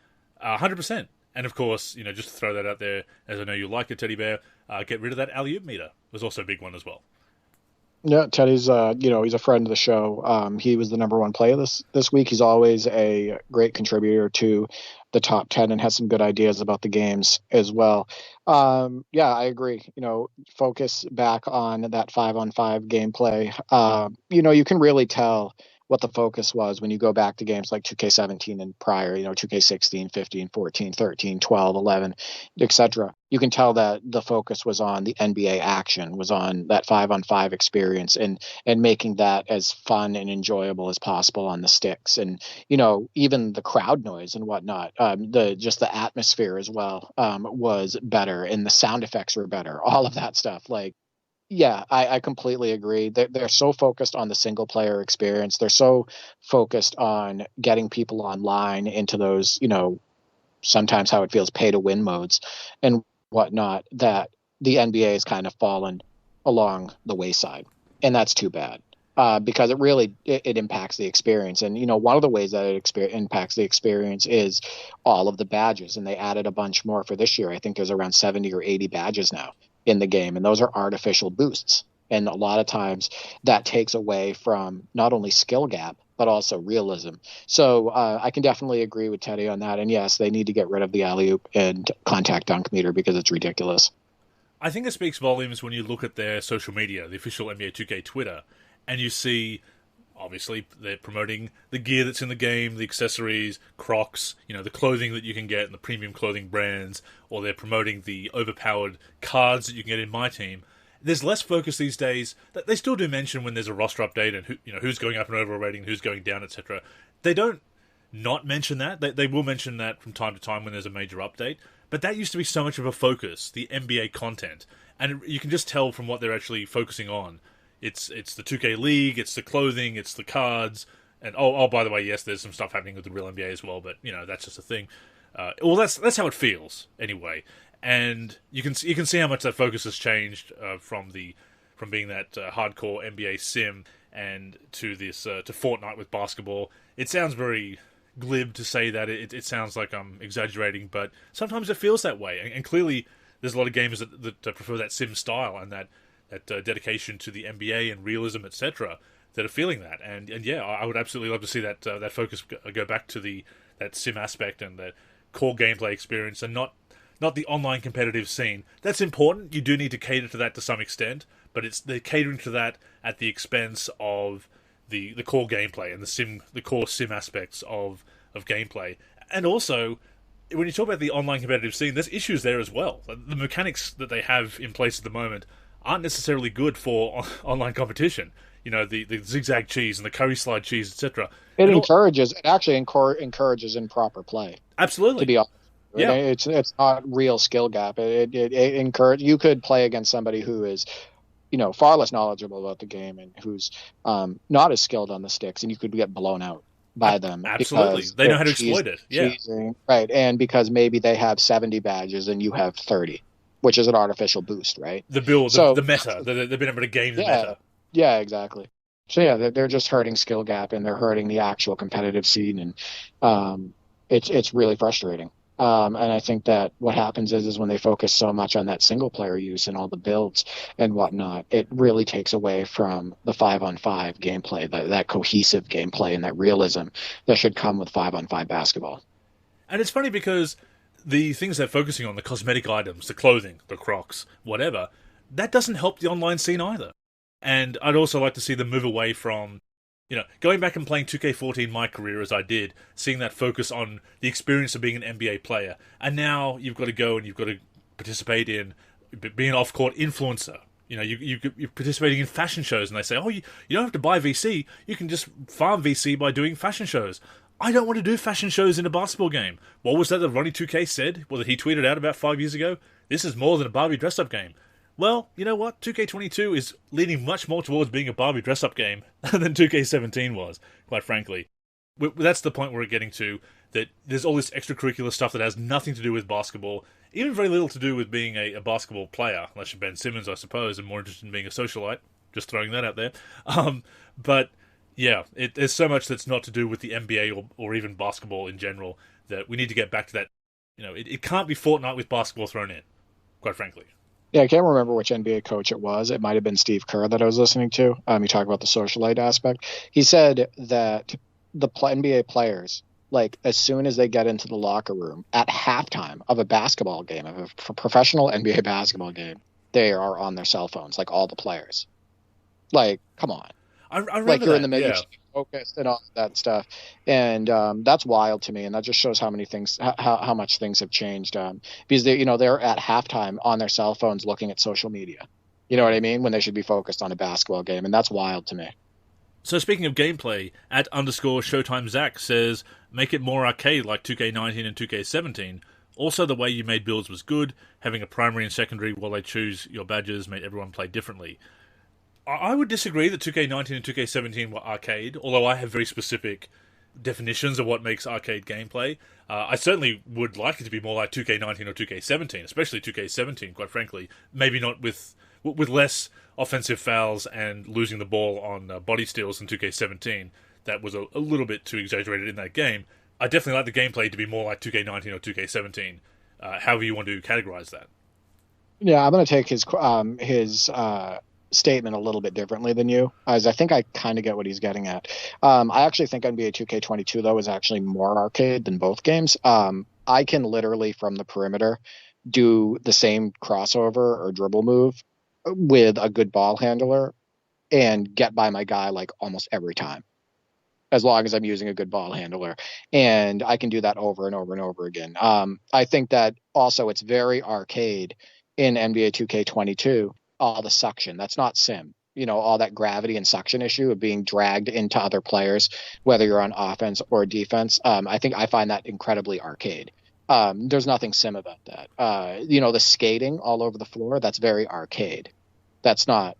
100%. And of course, just to throw that out there, as I know you like it, Teddy Bear, get rid of that alley-oop meter. Was also a big one as well. Yeah, Teddy's, he's a friend of the show. He was the number one player this week. He's always a great contributor to the top 10 and has some good ideas about the games as well. Yeah, I agree. Focus back on that 5-on-5 gameplay. You can really tell what the focus was when you go back to games like 2K17 and prior, 2K16, 15, 14, 13, 12, 11, etc. You can tell that the focus was on the NBA action, was on that 5-on-5 experience and making that as fun and enjoyable as possible on the sticks. And, even the crowd noise and whatnot, the atmosphere as well was better, and the sound effects were better, all of that stuff. Yeah, I completely agree. They're so focused on the single player experience. They're so focused on getting people online into those, sometimes how it feels pay to win modes and whatnot, that the NBA has kind of fallen along the wayside. And that's too bad. Because it really impacts the experience. And, one of the ways that it impacts the experience is all of the badges. And they added a bunch more for this year. I think there's around 70 or 80 badges now in the game, and those are artificial boosts. And a lot of times that takes away from not only skill gap, but also realism. So I can definitely agree with Teddy on that. And yes, they need to get rid of the alley-oop and contact dunk meter because it's ridiculous. I think it speaks volumes when you look at their social media, the official NBA 2K Twitter, and you see, obviously, they're promoting the gear that's in the game, the accessories, Crocs, the clothing that you can get, and the premium clothing brands, or they're promoting the overpowered cards that you can get in My Team. There's less focus these days. They still do mention when there's a roster update and who's going up in overall rating, who's going down, etc. They don't not mention that. They will mention that from time to time when there's a major update. But that used to be so much of a focus, the NBA content. And you can just tell from what they're actually focusing on. It's the 2K League, it's the clothing, it's the cards, and by the way, yes, there's some stuff happening with the real NBA as well, but that's just a thing. That's how it feels anyway, and you can see how much that focus has changed from being that hardcore NBA sim and to this to Fortnite with basketball. It sounds very glib to say that. It sounds like I'm exaggerating, but sometimes it feels that way, and clearly there's a lot of gamers that prefer that sim style and that dedication to the NBA and realism, etc., that are feeling that. And yeah, I would absolutely love to see that focus go back to that sim aspect and that core gameplay experience, and not the online competitive scene. That's important. You do need to cater to that to some extent, but they're catering to that at the expense of the core gameplay and the core sim aspects of gameplay. And also, when you talk about the online competitive scene, there's issues there as well. The mechanics that they have in place at the moment aren't necessarily good for online competition. The zigzag cheese and the curry slide cheese, etc. It actually encourages improper play. Absolutely. To be honest. Yeah. It's not real skill gap. It encourage you could play against somebody who is, far less knowledgeable about the game and who's not as skilled on the sticks, and you could get blown out by them. Absolutely. Because They know how to exploit it. Yeah. cheesing, right? And because maybe they have 70 badges and you have 30, which is an artificial boost, right? The build, So the meta. They've been able to game the yeah, meta. yeah, exactly. So yeah, they're just hurting skill gap and they're hurting the actual competitive scene, and it's really frustrating. And I think that what happens is when they focus so much on that single player use and all the builds and whatnot, it really takes away from the 5-on-5 gameplay, that cohesive gameplay and that realism that should come with 5-on-5 basketball. And it's funny because the things they're focusing on, the cosmetic items, the clothing, the Crocs, whatever, that doesn't help the online scene either. And I'd also like to see them move away from, going back and playing 2K14 my career as I did, seeing that focus on the experience of being an NBA player. And now you've got to go and you've got to participate in being an off-court influencer. You're participating in fashion shows, and they say, you don't have to buy VC, you can just farm VC by doing fashion shows. I don't want to do fashion shows in a basketball game. What was that Ronnie 2K said? Well, that he tweeted out about 5 years ago? This is more than a Barbie dress-up game. Well, you know what? 2K22 is leaning much more towards being a Barbie dress-up game than 2K17 was, quite frankly. That's the point we're getting to, that there's all this extracurricular stuff that has nothing to do with basketball, even very little to do with being a basketball player, unless you're Ben Simmons, I suppose, and more interested in being a socialite. Just throwing that out there. But, yeah, there's so much that's not to do with the NBA or even basketball in general that we need to get back to that. It can't be Fortnite with basketball thrown in, quite frankly. Yeah, I can't remember which NBA coach it was. It might have been Steve Kerr that I was listening to. You talk about the socialite aspect. He said that the NBA players, like as soon as they get into the locker room at halftime of a basketball game, of a professional NBA basketball game, they are on their cell phones, like all the players. Like, come on. I remember like you're that, in the middle, yeah. focused and all that stuff, and that's wild to me, and that just shows how much things have changed. Because they're at halftime on their cell phones looking at social media. You know what I mean? When they should be focused on a basketball game, and that's wild to me. So speaking of gameplay, @_Showtime Zach says, make it more arcade like 2K19 and 2K17. Also, the way you made builds was good. Having a primary and secondary while they choose your badges made everyone play differently. I would disagree that 2K19 and 2K17 were arcade, although I have very specific definitions of what makes arcade gameplay. I certainly would like it to be more like 2K19 or 2K17, especially 2K17, quite frankly. Maybe not with less offensive fouls and losing the ball on body steals in 2K17. That was a little bit too exaggerated in that game. I definitely like the gameplay to be more like 2K19 or 2K17, however you want to categorize that. Yeah, I'm going to take his statement a little bit differently than you, as I think I kind of get what he's getting at. I actually think NBA 2K22 though is actually more arcade than both games. I can literally from the perimeter do the same crossover or dribble move with a good ball handler and get by my guy like almost every time, as long as I'm using a good ball handler, and I can do that over and over and over again. I think that also it's very arcade in NBA 2K22. All the suction, that's not sim, all that gravity and suction issue of being dragged into other players, whether you're on offense or defense. I find that incredibly arcade. There's nothing sim about that. The skating all over the floor, that's very arcade. That's not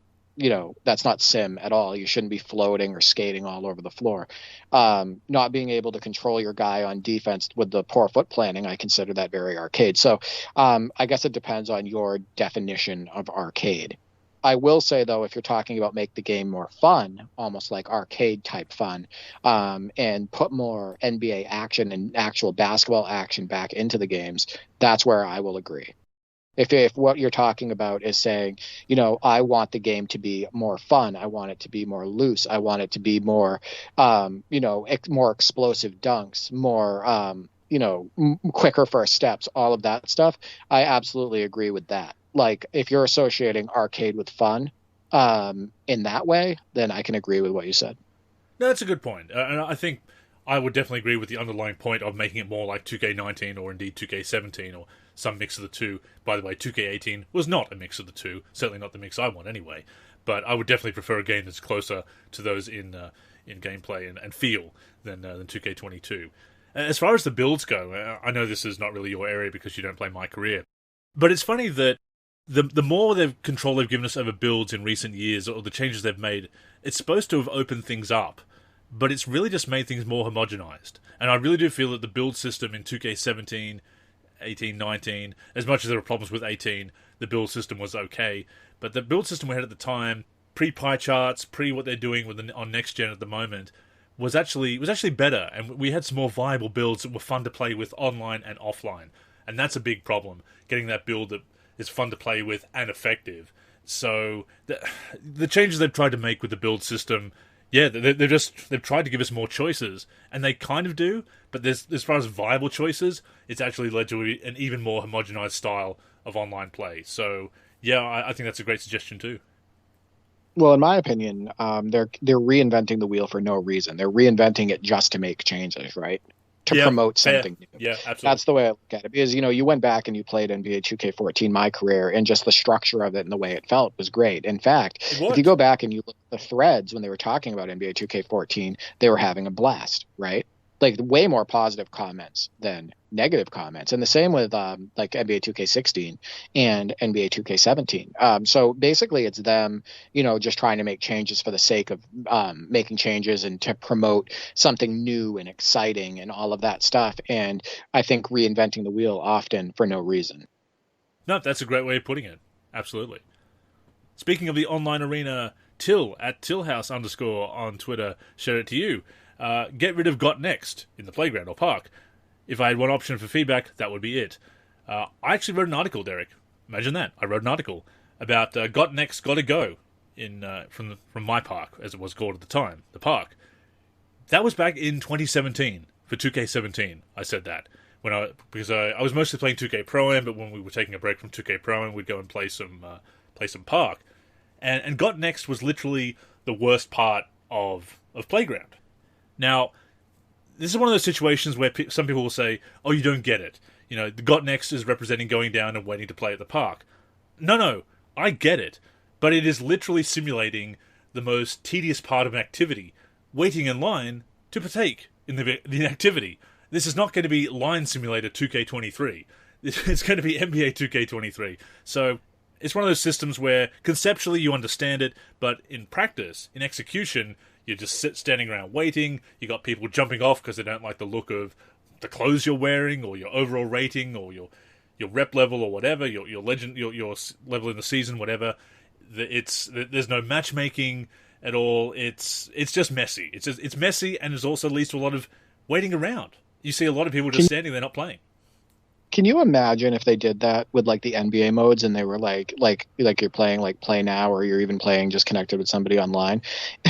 sim at all. You shouldn't be floating or skating all over the floor. Not being able to control your guy on defense with the poor foot planning, I consider that very arcade. So I guess it depends on your definition of arcade. I will say, though, if you're talking about make the game more fun, almost like arcade type fun, and put more NBA action and actual basketball action back into the games, that's where I will agree. If what you're talking about is saying, I want the game to be more fun, I want it to be more loose, I want it to be more, more explosive dunks, more, quicker first steps, all of that stuff, I absolutely agree with that. Like, if you're associating arcade with fun in that way, then I can agree with what you said. No, that's a good point. And I think I would definitely agree with the underlying point of making it more like 2K19 or indeed 2K17 or some mix of the two. By the way, 2K18 was not a mix of the two, certainly not the mix I want anyway, but I would definitely prefer a game that's closer to those in gameplay and feel than 2K22. As far as the builds go, I know this is not really your area because you don't play My Career, but it's funny that the more control they've given us over builds in recent years, or the changes they've made, it's supposed to have opened things up, but it's really just made things more homogenized. And I really do feel that the build system in 2K17, 18, 19, as much as there were problems with 18, the build system was okay. But the build system we had at the time, pre-pie charts, pre what they're doing on next gen at the moment, was actually better, and we had some more viable builds that were fun to play with online and offline. And that's a big problem, getting that build that is fun to play with and effective. So the changes they've tried to make with the build system, yeah, they've tried to give us more choices, and they kind of do. But as far as viable choices, it's actually led to an even more homogenized style of online play. So yeah, I think that's a great suggestion too. Well, in my opinion, they're reinventing the wheel for no reason. They're reinventing it just to make changes, right? To promote something new. Yeah, absolutely. That's the way I look at it. Because, you went back and you played NBA 2K14, My Career, and just the structure of it and the way it felt was great. In fact, if you go back and you look at the threads when they were talking about NBA 2K14, they were having a blast, right? Like, way more positive comments than negative comments. And the same with like NBA 2K16 and NBA 2K17. So basically it's them, just trying to make changes for the sake of making changes and to promote something new and exciting and all of that stuff. And I think reinventing the wheel often for no reason. No, that's a great way of putting it. Absolutely. Speaking of the online arena, Till at Tillhouse _ on Twitter, shout out to you. Get rid of Got Next in the playground or park. If I had one option for feedback, that would be it. I actually wrote an article, Derek. Imagine that. I wrote an article about Got Next Gotta Go from my park, as it was called at the time, the park. That was back in 2017 for 2K17. I said that because I was mostly playing 2K Pro-Am, but when we were taking a break from 2K Pro-Am, we'd go and play some park. And Got Next was literally the worst part of Playground. Now, this is one of those situations where some people will say, oh, you don't get it. The Got Next is representing going down and waiting to play at the park. No, I get it. But it is literally simulating the most tedious part of an activity, waiting in line to partake in the activity. This is not going to be Line Simulator 2K23. It's going to be NBA 2K23. So it's one of those systems where conceptually you understand it, but in practice, in execution, you're just standing around waiting. You got people jumping off because they don't like the look of the clothes you're wearing, or your overall rating, or your rep level, or whatever, your legend, your level in the season, whatever. There's no matchmaking at all. It's just messy. It's messy, and it also leads to a lot of waiting around. You see a lot of people just standing there not playing. Can you imagine if they did that with like the NBA modes and they were like you're playing like Play Now, or you're even playing just connected with somebody online,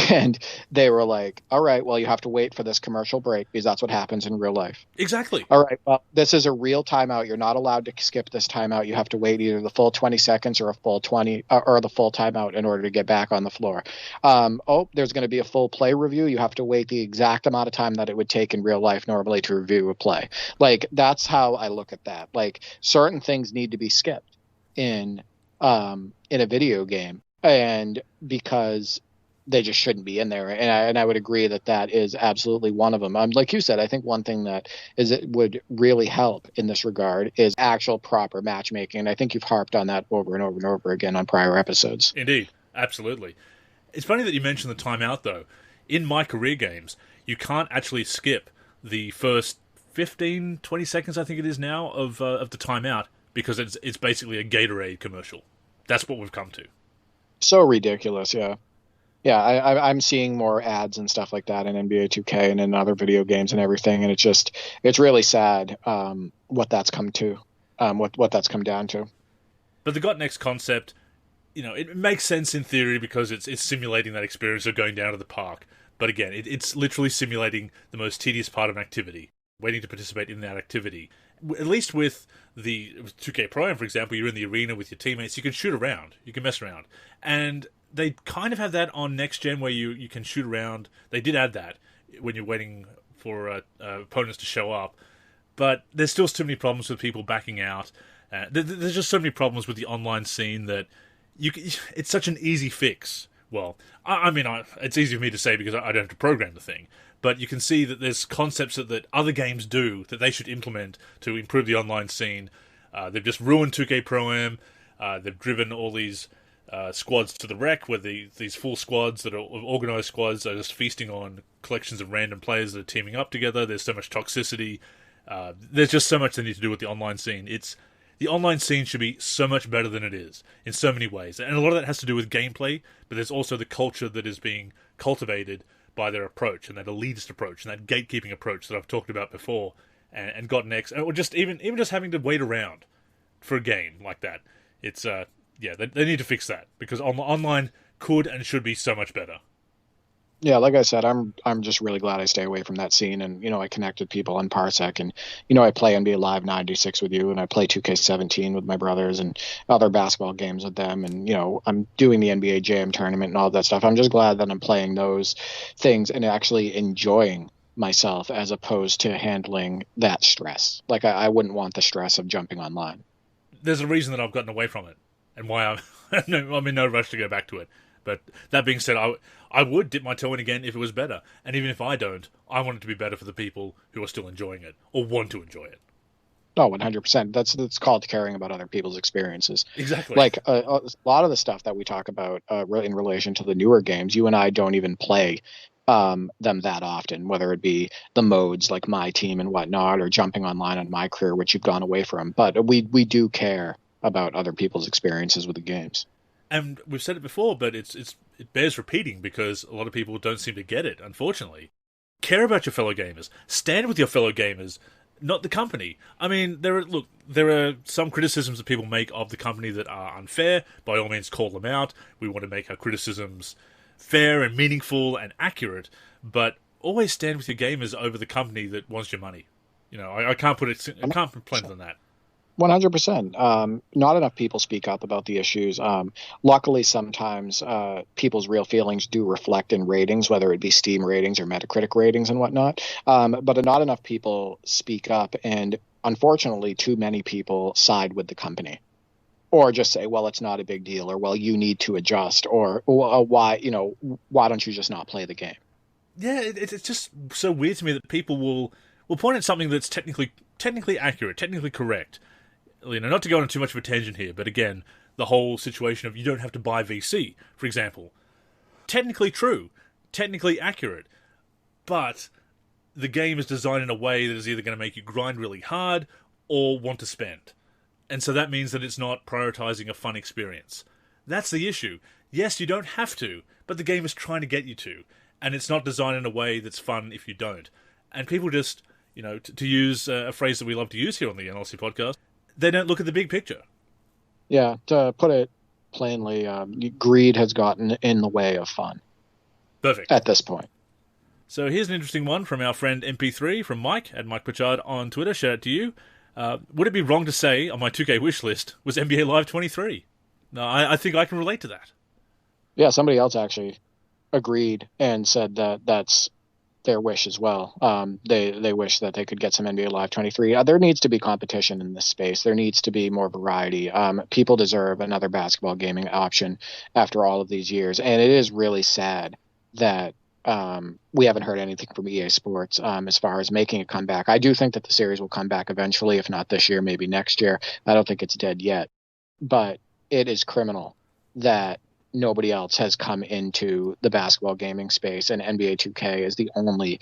and they were like, all right, well, you have to wait for this commercial break because that's what happens in real life. Exactly. All right, well, this is a real timeout. You're not allowed to skip this timeout. You have to wait either the full 20 seconds or a full 20 or the full timeout in order to get back on the floor. There's going to be a full play review. You have to wait the exact amount of time that it would take in real life normally to review a play. Like, that's how I look at that. Like, certain things need to be skipped in a video game, and because they just shouldn't be in there. And I would agree that is absolutely one of them. Like you said, I think one thing that it would really help in this regard is actual proper matchmaking. And I think you've harped on that over and over and over again on prior episodes. Indeed. Absolutely. It's funny that you mentioned the timeout, though. In My Career games, you can't actually skip the first 15, 20 seconds, I think it is now, of the timeout, because it's basically a Gatorade commercial. That's what we've come to. So ridiculous, yeah. Yeah, I'm seeing more ads and stuff like that in NBA 2K and in other video games and everything, and it's really sad what that's come to, what that's come down to. But the Got Next concept, it makes sense in theory because it's simulating that experience of going down to the park. But again, it's literally simulating the most tedious part of an activity, waiting to participate in that activity. At least with the 2K Pro-Am, for example, you're in the arena with your teammates, you can shoot around, you can mess around. And they kind of have that on Next Gen where you can shoot around. They did add that when you're waiting for opponents to show up. But there's still too many problems with people backing out. There's just so many problems with the online scene that it's such an easy fix well, I mean, it's easy for me to say because I don't have to program the thing, but you can see that there's concepts that other games do that they should implement to improve the online scene. They've just ruined 2K Pro-Am. They've driven all these squads to the wreck, where these full squads that are organized squads are just feasting on collections of random players that are teaming up together. There's so much toxicity. There's just so much they need to do with the online scene. The online scene should be so much better than it is in so many ways. And a lot of that has to do with gameplay, but there's also the culture that is being cultivated by their approach, and that elitist approach, and that gatekeeping approach that I've talked about before, and gotten X, or just even just having to wait around for a game like that. It's they need to fix that, because online could and should be so much better. Yeah, like I said, I'm just really glad I stay away from that scene, and I connect with people on Parsec, and I play NBA Live 96 with you, and I play 2K17 with my brothers and other basketball games with them, and I'm doing the NBA Jam tournament and all that stuff. I'm just glad that I'm playing those things and actually enjoying myself as opposed to handling that stress. Like I wouldn't want the stress of jumping online. There's a reason that I've gotten away from it, and why I'm in no rush to go back to it. But that being said, I would dip my toe in again if it was better. And even if I don't, I want it to be better for the people who are still enjoying it, or want to enjoy it. Oh, 100%. That's called caring about other people's experiences. Exactly. Like a lot of the stuff that we talk about in relation to the newer games, you and I don't even play them that often, whether it be the modes like My Team and whatnot, or jumping online on My Career, which you've gone away from. But we do care about other people's experiences with the games. And we've said it before, but it bears repeating because a lot of people don't seem to get it, unfortunately. Care about your fellow gamers. Stand with your fellow gamers, not the company. I mean, there are some criticisms that people make of the company that are unfair. By all means, call them out. We want to make our criticisms fair and meaningful and accurate, but always stand with your gamers over the company that wants your money. I can't complain on that. 100%. Not enough people speak up about the issues. Luckily, sometimes people's real feelings do reflect in ratings, whether it be Steam ratings or Metacritic ratings and whatnot. But not enough people speak up, and unfortunately, too many people side with the company, or just say, "Well, it's not a big deal," or "Well, you need to adjust," or "Why don't you just not play the game?" Yeah, it's just so weird to me that people will point at something that's technically accurate, technically correct. Not to go on too much of a tangent here, but again, the whole situation of you don't have to buy VC, for example. Technically true, technically accurate, but the game is designed in a way that is either going to make you grind really hard or want to spend. And so that means that it's not prioritizing a fun experience. That's the issue. Yes, you don't have to, but the game is trying to get you to, and it's not designed in a way that's fun if you don't. And people just, to use a phrase that we love to use here on the NLSC podcast, they don't look at the big picture. Yeah, to put it plainly, greed has gotten in the way of fun. Perfect. At this point. So here's an interesting one from our friend MP3, from Mike, at Mike Pritchard on Twitter. Shout out to you. Would it be wrong to say on my 2K wish list was NBA Live 23? No, I think I can relate to that. Yeah, somebody else actually agreed and said that that's their wish as well. They wish that they could get some NBA Live 23. There needs to be competition in this space. There needs to be more variety. People deserve another basketball gaming option after all of these years. And it is really sad that we haven't heard anything from EA Sports as far as making a comeback. I do think that the series will come back eventually, if not this year, maybe next year. I don't think it's dead yet. But it is criminal that nobody else has come into the basketball gaming space, and NBA 2K is the only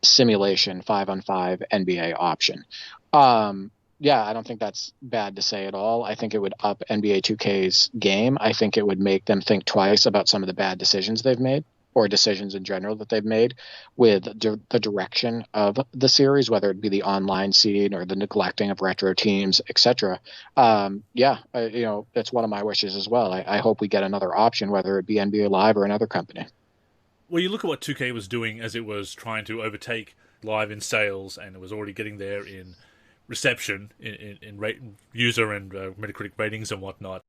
simulation 5-on-5 NBA option. Yeah, I don't think that's bad to say at all. I think it would up NBA 2K's game. I think it would make them think twice about some of the bad decisions they've made, or decisions in general that they've made with the direction of the series, whether it be the online scene or the neglecting of retro teams, etc. That's one of my wishes as well. I hope we get another option, whether it be NBA Live or another company. Well, you look at what 2K was doing as it was trying to overtake Live in sales, and it was already getting there in reception, in user and Metacritic ratings and whatnot.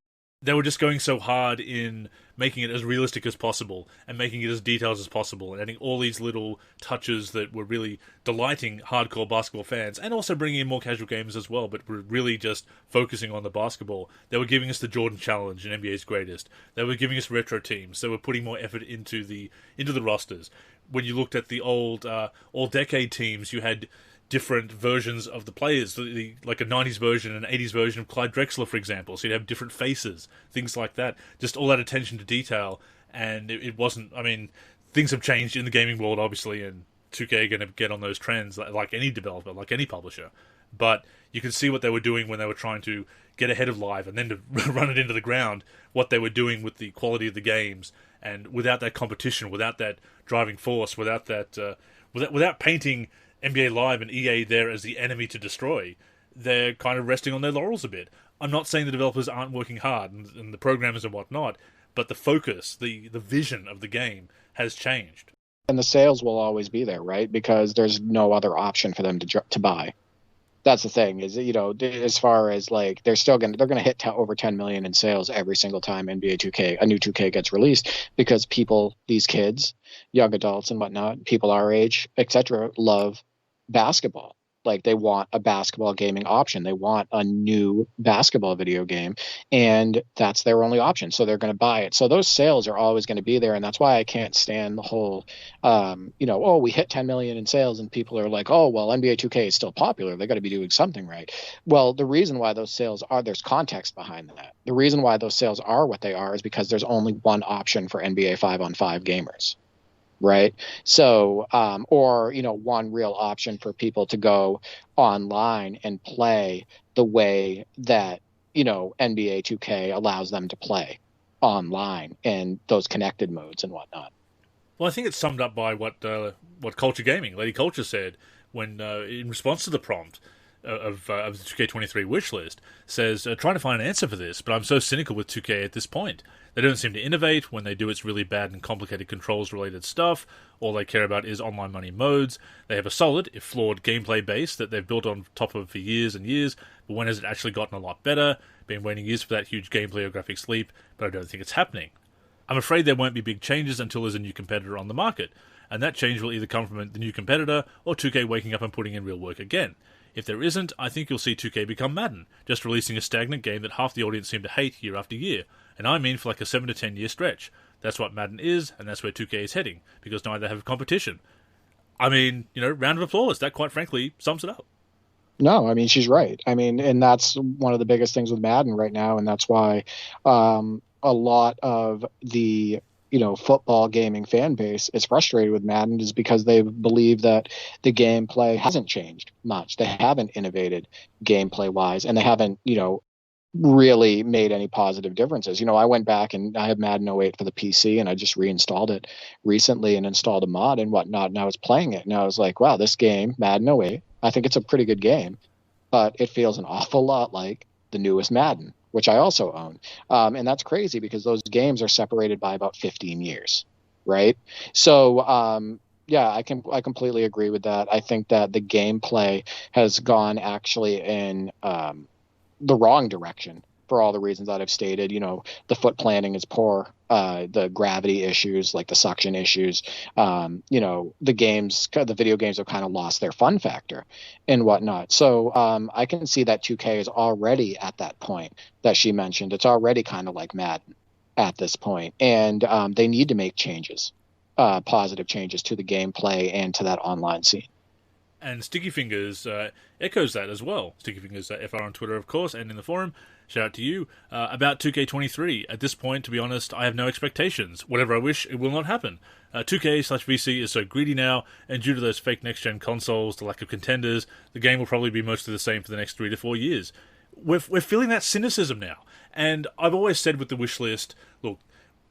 They were just going so hard in making it as realistic as possible and making it as detailed as possible and adding all these little touches that were really delighting hardcore basketball fans and also bringing in more casual gamers as well, but were really just focusing on the basketball. They were giving us the Jordan Challenge and NBA's Greatest. They were giving us retro teams. They were putting more effort into the rosters. When you looked at the old all-decade teams, you had different versions of the players, like a 90s version and an 80s version of Clyde Drexler, for example. So you'd have different faces, things like that. Just all that attention to detail. And it wasn't, I mean, things have changed in the gaming world, obviously, and 2K are going to get on those trends like any developer, like any publisher. But you can see what they were doing when they were trying to get ahead of Live and then to run it into the ground, what they were doing with the quality of the games. And without that competition, without that driving force, without that, without painting NBA Live and EA there as the enemy to destroy, they're kind of resting on their laurels a bit. I'm not saying the developers aren't working hard and the programmers and whatnot, but the focus, the vision of the game has changed. And the sales will always be there, right? Because there's no other option for them to buy. That's the thing, is, you know, as far as like they're gonna hit over 10 million in sales every single time a new 2K gets released, because people, these kids, young adults and whatnot, people our age, etc., love basketball. Like, they want a basketball gaming option. They want a new basketball video game, and that's their only option. So they're going to buy it. So those sales are always going to be there, and that's why I can't stand the whole, we hit 10 million in sales, and people are like, oh, well, NBA 2K is still popular. They got to be doing something right. Well, the reason why those sales are, there's context behind that. The reason why those sales are what they are is because there's only one option for NBA 5-on-5 gamers. Right. So, one real option for people to go online and play the way that, NBA 2K allows them to play online and those connected modes and whatnot. Well, I think it's summed up by what Culture Gaming, Lady Culture, said when in response to the prompt of the 2K23 wishlist, says, trying to find an answer for this, but I'm so cynical with 2K at this point. They don't seem to innovate. When they do, it's really bad and complicated controls-related stuff. All they care about is online money modes. They have a solid, if flawed, gameplay base that they've built on top of for years and years, but when has it actually gotten a lot better? Been waiting years for that huge gameplay or graphics leap, but I don't think it's happening. I'm afraid there won't be big changes until there's a new competitor on the market, and that change will either come from the new competitor or 2K waking up and putting in real work again. If there isn't, I think you'll see 2K become Madden, just releasing a stagnant game that half the audience seem to hate year after year, and I mean for like a 7 to 10 year stretch. That's what Madden is, and that's where 2K is heading, because now they have competition. I mean, round of applause. That, quite frankly, sums it up. No, I mean, she's right. I mean, and that's one of the biggest things with Madden right now, and that's why a lot of the football gaming fan base is frustrated with Madden, is because they believe that the gameplay hasn't changed much. They haven't innovated gameplay wise, and they haven't, really made any positive differences. I went back and I have Madden 08 for the PC, and I just reinstalled it recently and installed a mod and whatnot, and I was playing it, and I was like, wow, this game, Madden 08, I think it's a pretty good game, but it feels an awful lot like the newest Madden, which I also own. And that's crazy because those games are separated by about 15 years, right? So, I completely agree with that. I think that the gameplay has gone actually in the wrong direction for all the reasons that I've stated. The foot planning is poor, the gravity issues, like the suction issues, the video games have kind of lost their fun factor and whatnot. So I can see that 2K is already at that point that she mentioned. It's already kind of like Madden at this point, and they need to make changes, positive changes to the gameplay and to that online scene. And Sticky Fingers echoes that as well. Sticky Fingers FR on Twitter, of course, and in the forum. Shout out to you. About 2K23, at this point, to be honest, I have no expectations. Whatever I wish, it will not happen. 2K/VC is so greedy now, and due to those fake next-gen consoles, the lack of contenders, the game will probably be mostly the same for the next 3 to 4 years. We're feeling that cynicism now. And I've always said with the wish list, look,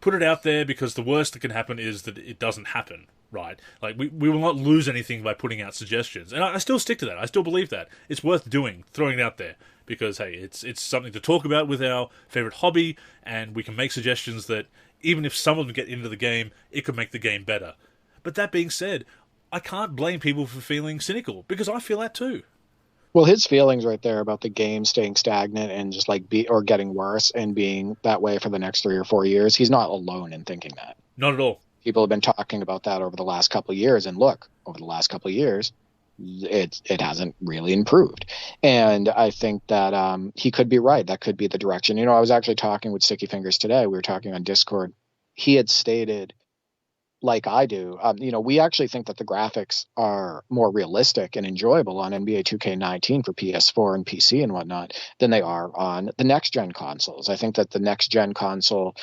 put it out there, because the worst that can happen is that it doesn't happen. Right, like we will not lose anything by putting out suggestions, and I still stick to that. I still believe that it's worth doing, throwing it out there, because hey, it's something to talk about with our favorite hobby, and we can make suggestions that even if some of them get into the game, it could make the game better. But that being said, I can't blame people for feeling cynical, because I feel that too. Well, his feelings right there about the game staying stagnant and just like or getting worse and being that way for the next 3 or 4 years, he's not alone in thinking that. Not at all. People have been talking about that over the last couple of years, and look, over the last couple of years, it hasn't really improved. And I think that he could be right. That could be the direction. I was actually talking with Sticky Fingers today. We were talking on Discord. He had stated, like I do, we actually think that the graphics are more realistic and enjoyable on NBA 2K19 for PS4 and PC and whatnot than they are on the next-gen consoles. I think that the next-gen console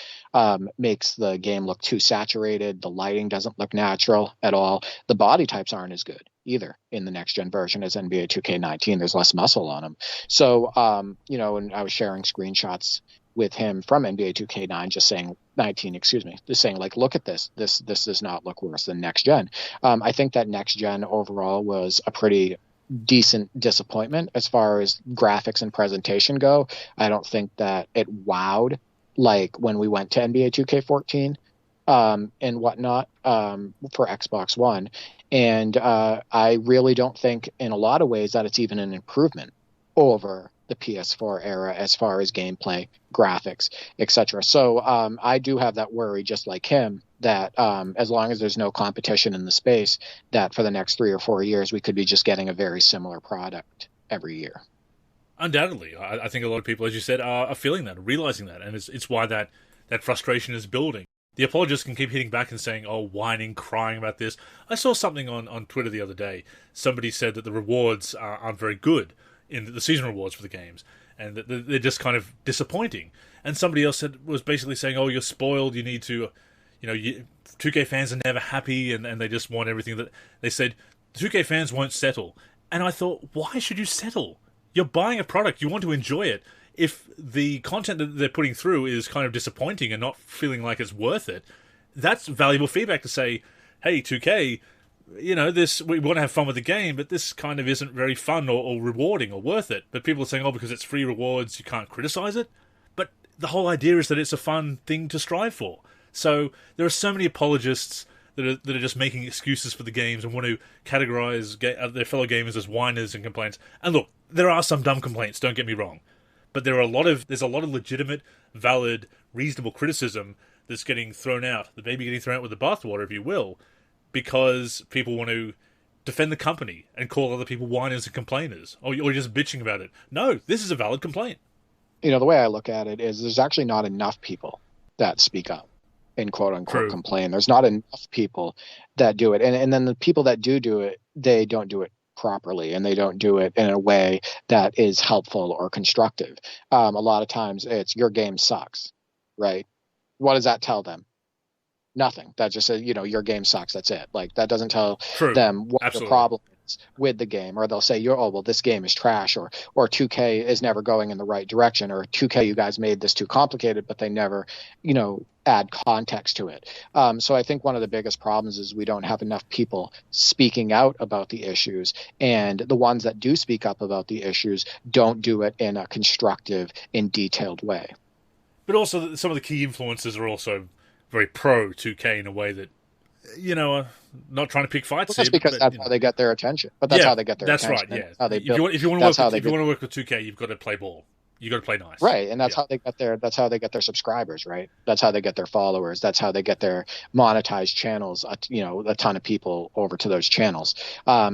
makes the game look too saturated. The lighting doesn't look natural at all. The body types aren't as good either in the next-gen version as NBA 2K19. There's less muscle on them. So, and I was sharing screenshots with him from NBA 2K9, just saying 19, just saying like, look at this. This does not look worse than next gen. I think that next gen overall was a pretty decent disappointment as far as graphics and presentation go. I don't think that it wowed like when we went to NBA 2K14 and whatnot for Xbox One. And I really don't think in a lot of ways that it's even an improvement over the PS4 era as far as gameplay, graphics, etc. So I do have that worry, just like him, that as long as there's no competition in the space, that for the next 3 or 4 years, we could be just getting a very similar product every year. Undoubtedly. I think a lot of people, as you said, are feeling that, realizing that, and it's why that frustration is building. The apologists can keep hitting back and saying, oh, whining, crying about this. I saw something on Twitter the other day. Somebody said that the rewards aren't very good in the season rewards for the games, and that they're just kind of disappointing. And somebody else was basically saying, oh, you're spoiled, you need to, 2K fans are never happy, and they just want everything that... They said, 2K fans won't settle. And I thought, why should you settle? You're buying a product, you want to enjoy it. If the content that they're putting through is kind of disappointing and not feeling like it's worth it, that's valuable feedback to say, hey, 2K... this, we want to have fun with the game, but this kind of isn't very fun or rewarding or worth it. But people are saying, oh, because it's free rewards, you can't criticize it. But the whole idea is that it's a fun thing to strive for. So there are so many apologists that are just making excuses for the games and want to categorize their fellow gamers as whiners and complaints. And look, there are some dumb complaints, don't get me wrong. But there's a lot of legitimate, valid, reasonable criticism that's getting thrown out. The baby getting thrown out with the bathwater, if you will, because people want to defend the company and call other people whiners and complainers, or just bitching about it. No, this is a valid complaint. The way I look at it is there's actually not enough people that speak up and quote-unquote complain. There's not enough people that do it. And then the people that do it, they don't do it properly, and they don't do it in a way that is helpful or constructive. A lot of times it's, your game sucks, right? What does that tell them? Nothing. That just says, your game sucks. That's it. Like, that doesn't tell them what the problem is with the game. Or they'll say, this game is trash, or 2K is never going in the right direction, or 2K, you guys made this too complicated, but they never, add context to it. So I think one of the biggest problems is we don't have enough people speaking out about the issues, and the ones that do speak up about the issues don't do it in a constructive and detailed way. But also, some of the key influencers are also very pro 2K in a way that, not trying to pick fights. Well, because that's how they get their attention. But that's how they get their attention. That's right, yeah. How they if you want to work with 2K, you've got to play ball. You've got to play nice. Right, and that's how they get their subscribers, right? That's how they get their followers. That's how they get their monetized channels, a ton of people over to those channels.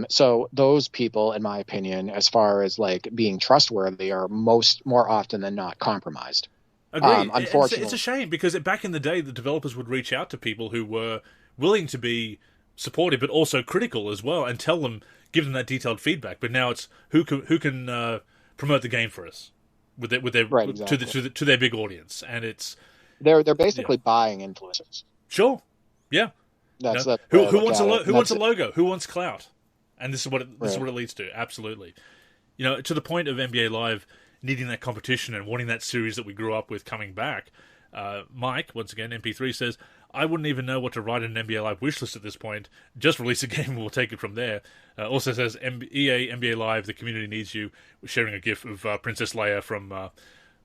So those people, in my opinion, as far as like being trustworthy, are more often than not compromised. Agreed. Unfortunately, it's a shame, because back in the day, the developers would reach out to people who were willing to be supportive, but also critical as well, and give them that detailed feedback. But now it's who can promote the game for us with their right, exactly. to their big audience, and they're basically buying influencers. Sure, yeah. Who wants a logo? Who wants clout? And this is what it leads to. Absolutely, to the point of NBA Live needing that competition and wanting that series that we grew up with coming back. Mike, once again, MP3 says, I wouldn't even know what to write in an NBA Live wishlist at this point. Just release a game and we'll take it from there. Also says, EA, NBA Live, the community needs you. We're sharing a gif of Princess Leia from A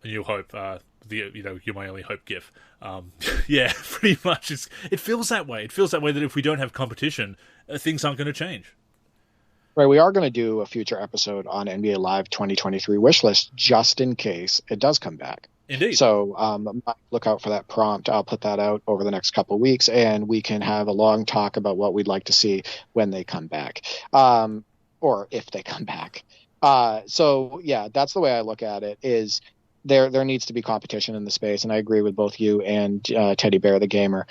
New Hope, You're My Only Hope gif. Yeah, pretty much. It feels that way. It feels that way, that if we don't have competition, things aren't going to change. Right, we are going to do a future episode on NBA Live 2023 Wishlist just in case it does come back. Indeed. So look out for that prompt. I'll put that out over the next couple of weeks, and we can have a long talk about what we'd like to see when they come back, or if they come back. So yeah, that's the way I look at it. Is there needs to be competition in the space, and I agree with both you and Teddy Bear the Gamer.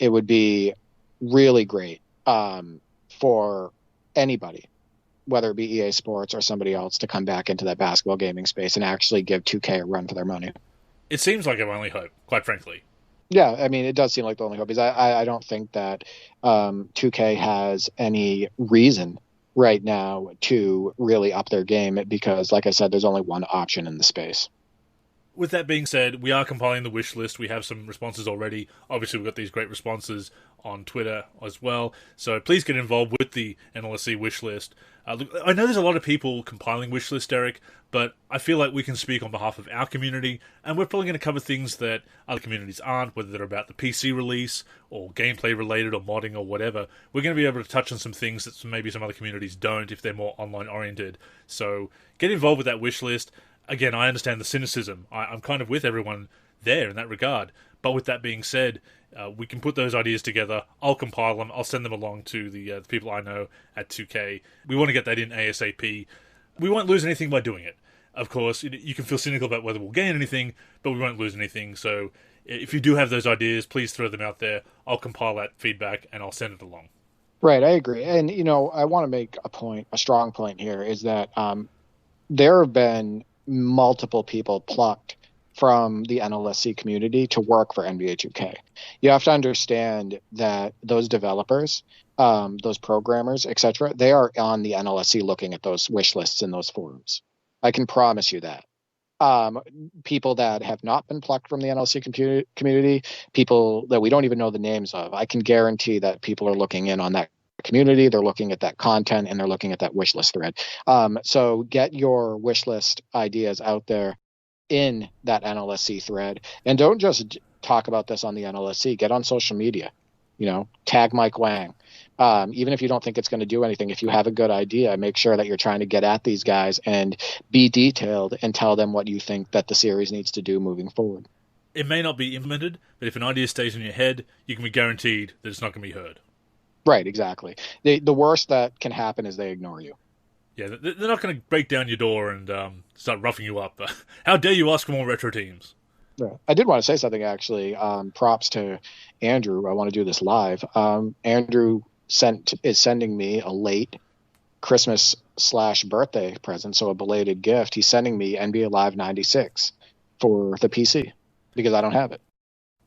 It would be really great for anybody, whether it be EA Sports or somebody else, to come back into that basketball gaming space and actually give 2K a run for their money. It seems like our only hope, quite frankly. Yeah, I mean, it does seem like the only hope. Because I don't think that 2K has any reason right now to really up their game because, like I said, there's only one option in the space. With that being said, we are compiling the wish list. We have some responses already. Obviously, we've got these great responses on Twitter as well. So please get involved with the NLSC wish list. Look, I know there's a lot of people compiling wish list, Derek, but I feel like we can speak on behalf of our community, and we're probably going to cover things that other communities aren't, whether they're about the PC release or gameplay related or modding or whatever. We're going to be able to touch on some things that maybe some other communities don't if they're more online oriented. So get involved with that wish list. Again, I understand the cynicism. I'm kind of with everyone there in that regard. But with that being said, we can put those ideas together. I'll compile them. I'll send them along to the people I know at 2K. We want to get that in ASAP. We won't lose anything by doing it. Of course, you can feel cynical about whether we'll gain anything, but we won't lose anything. So if you do have those ideas, please throw them out there. I'll compile that feedback and I'll send it along. Right, I agree. And, I want to make a strong point here, is that there have been multiple people plucked from the NLSC community to work for NBA 2K. You have to understand that those developers, those programmers, etc., they are on the NLSC looking at those wish lists in those forums. I can promise you that. People that have not been plucked from the NLSC community, people that we don't even know the names of, I can guarantee that people are looking in on that community, they're looking at that content, and they're looking at that wish list thread. So get your wish list ideas out there in that NLSC thread, and don't just talk about this on the NLSC. Get on social media, tag Mike Wang. Even if you don't think it's going to do anything, if you have a good idea, make sure that you're trying to get at these guys and be detailed and tell them what you think that the series needs to do moving forward. It may not be implemented, but if an idea stays in your head, you can be guaranteed that it's not going to be heard. Right, exactly. The worst that can happen is they ignore you. Yeah, they're not going to break down your door and start roughing you up. How dare you ask for more retro teams? Yeah. I did want to say something, actually. Props to Andrew. I want to do this live. Andrew is sending me a late Christmas/birthday present, so a belated gift. He's sending me NBA Live 96 for the PC because I don't have it.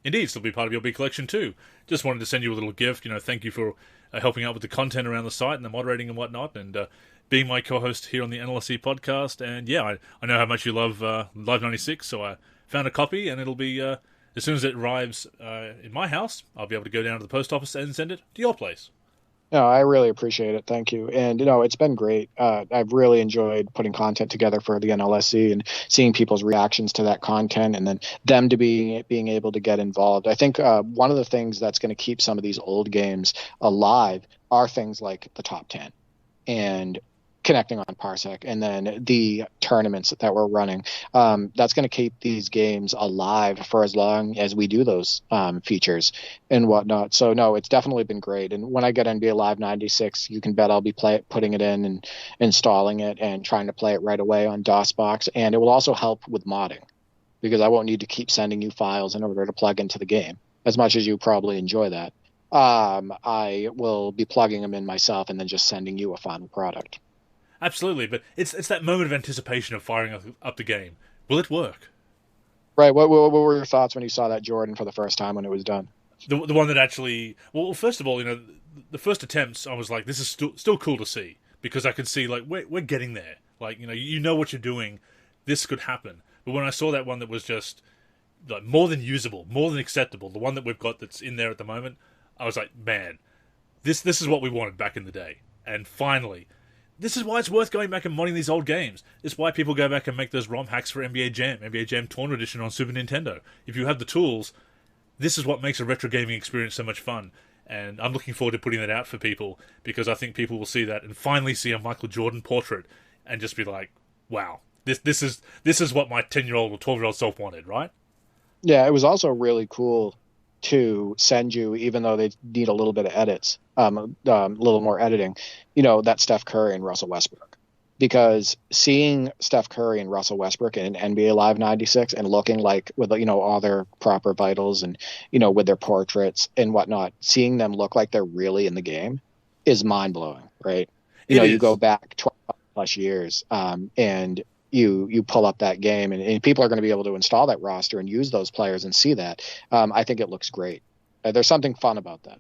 Indeed, still be part of your big collection too. Just wanted to send you a little gift. Thank you for helping out with the content around the site and the moderating and whatnot, and being my co-host here on the NLSC podcast. And yeah, I know how much you love Live 96, so I found a copy, and it'll be as soon as it arrives in my house, I'll be able to go down to the post office and send it to your place. No, I really appreciate it. Thank you. And, it's been great. I've really enjoyed putting content together for the NLSC and seeing people's reactions to that content, and then them to being able to get involved. I think one of the things that's going to keep some of these old games alive are things like the top 10 and connecting on Parsec, and then the tournaments that we're running. That's going to keep these games alive for as long as we do those features and whatnot. So no, it's definitely been great. And when I get NBA Live 96, you can bet I'll be putting it in and installing it and trying to play it right away on DOSBox. And it will also help with modding because I won't need to keep sending you files in order to plug into the game, as much as you probably enjoy that. I will be plugging them in myself and then just sending you a final product. Absolutely, but it's that moment of anticipation of firing up the game. Will it work? Right. What were your thoughts when you saw that Jordan for the first time when it was done? The one that actually... Well, first of all, the first attempts, I was like, this is still cool to see, because I could see, like, we're getting there. Like, you know what you're doing. This could happen. But when I saw that one that was just like more than usable, more than acceptable, the one that we've got that's in there at the moment, I was like, man, this is what we wanted back in the day. And finally... This is why it's worth going back and modding these old games. It's why people go back and make those ROM hacks for NBA Jam Tournament Edition on Super Nintendo. If you have the tools, this is what makes a retro gaming experience so much fun. And I'm looking forward to putting that out for people, because I think people will see that and finally see a Michael Jordan portrait and just be like, wow, this is what my 10-year-old or 12-year-old self wanted, right? Yeah, it was also really cool to send you, even though they need a little bit of edits, a little more editing, that Steph Curry and Russell Westbrook. Because seeing Steph Curry and Russell Westbrook in NBA Live 96 and looking like with, all their proper vitals and, with their portraits and whatnot, seeing them look like they're really in the game is mind blowing, right? You go back 20 plus years and you pull up that game and people are going to be able to install that roster and use those players and see that. I think it looks great. There's something fun about that.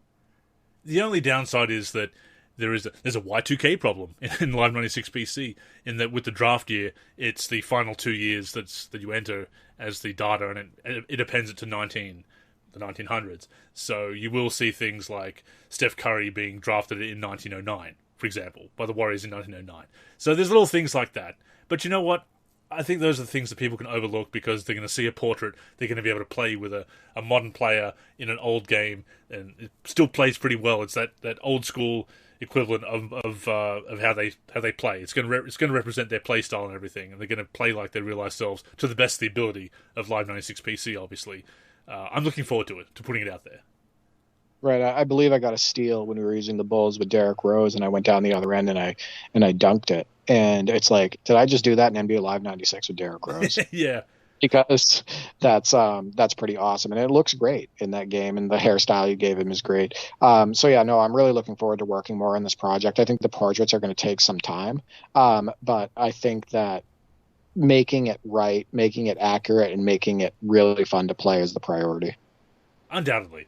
The only downside is that there's a Y2K problem in Live 96 PC, in that with the draft year, it's the final 2 years that you enter as the data, and it appends it to the 1900s. So you will see things like Steph Curry being drafted in 1909, for example, by the Warriors in 1909. So there's little things like that. But you know what? I think those are the things that people can overlook, because they're going to see a portrait, they're going to be able to play with a modern player in an old game, and it still plays pretty well. It's that old school equivalent of how they play. It's going to represent their play style and everything, and they're going to play like their real life selves to the best of the ability of Live 96 PC. Obviously, I'm looking forward to putting it out there. Right, I believe I got a steal when we were using the Bulls with Derrick Rose, and I went down the other end and I dunked it. And it's like, did I just do that in NBA Live 96 with Derrick Rose? Yeah. Because that's pretty awesome, and it looks great in that game, and the hairstyle you gave him is great. So yeah, no, I'm really looking forward to working more on this project. I think the portraits are going to take some time, but I think that making it right, making it accurate, and making it really fun to play is the priority. Undoubtedly,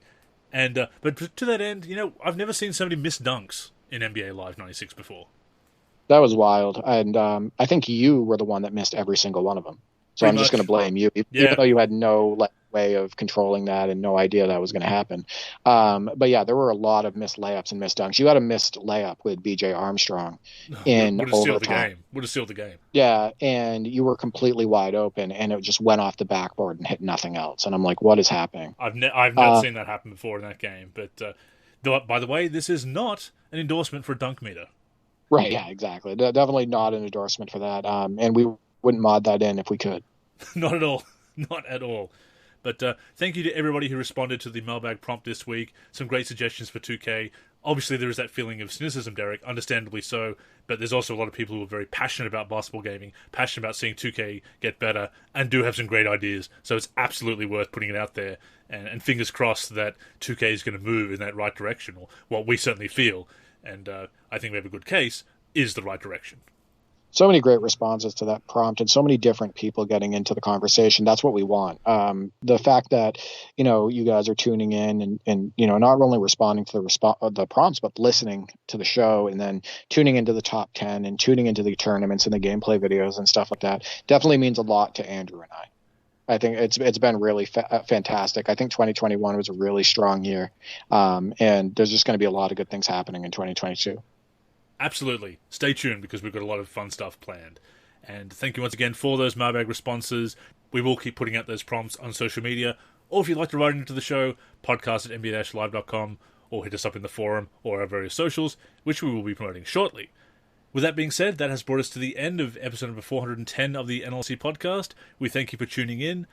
and but to that end, I've never seen somebody miss dunks in NBA Live 96 before. That was wild, and I think you were the one that missed every single one of them. So I'm just going to blame you, even though you had no way of controlling that and no idea that was going to happen. But yeah, there were a lot of missed layups and missed dunks. You had a missed layup with B.J. Armstrong in overtime. Would have sealed the game. Yeah, and you were completely wide open, and it just went off the backboard and hit nothing else. And I'm like, what is happening? I've not seen that happen before in that game. But by the way, this is not an endorsement for Dunk Meter. Right, yeah, exactly. Definitely not an endorsement for that. And we wouldn't mod that in if we could. Not at all. Not at all. But thank you to everybody who responded to the mailbag prompt this week. Some great suggestions for 2K. Obviously, there is that feeling of cynicism, Derek, understandably so, but there's also a lot of people who are very passionate about basketball gaming, passionate about seeing 2K get better, and do have some great ideas. So it's absolutely worth putting it out there, and fingers crossed that 2K is going to move in that right direction, or what we certainly feel, and I think we have a good case, is the right direction. So many great responses to that prompt, and so many different people getting into the conversation. That's what we want. The fact that, you guys are tuning in and not only responding to the prompts, but listening to the show, and then tuning into the top 10 and tuning into the tournaments and the gameplay videos and stuff like that definitely means a lot to Andrew and I. I think it's been really fantastic. I think 2021 was a really strong year, and there's just going to be a lot of good things happening in 2022. Absolutely. Stay tuned, because we've got a lot of fun stuff planned. And thank you once again for those mailbag responses. We will keep putting out those prompts on social media. Or if you'd like to write into the show, podcast at nba-live.com, or hit us up in the forum or our various socials, which we will be promoting shortly. With that being said, that has brought us to the end of episode number 410 of the NLSC podcast. We thank you for tuning in.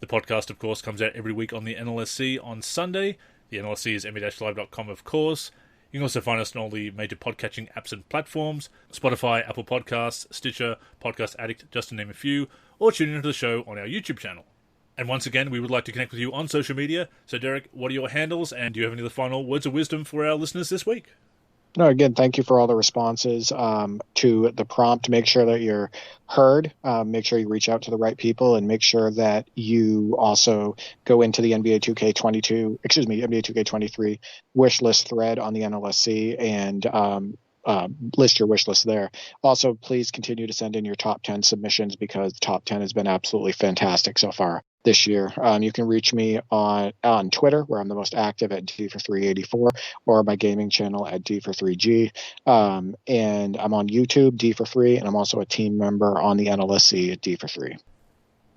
The podcast, of course, comes out every week on the NLSC on Sunday. The NLSC is nba-live.com, of course. You can also find us on all the major podcatching apps and platforms: Spotify, Apple Podcasts, Stitcher, Podcast Addict, just to name a few, or tune into the show on our YouTube channel. And once again, we would like to connect with you on social media. So, Derek, what are your handles, and do you have any of the final words of wisdom for our listeners this week? No, again, thank you for all the responses to the prompt. Make sure that you're heard. Make sure you reach out to the right people, and make sure that you also go into the NBA 2K23 wish list thread on the NLSC and list your wish list there. Also, please continue to send in your top 10 submissions, because the top 10 has been absolutely fantastic so far this year. You can reach me on Twitter, where I'm the most active, at D4384, or my gaming channel at D43G. And I'm on YouTube, D43, and I'm also a team member on the NLSC at D43.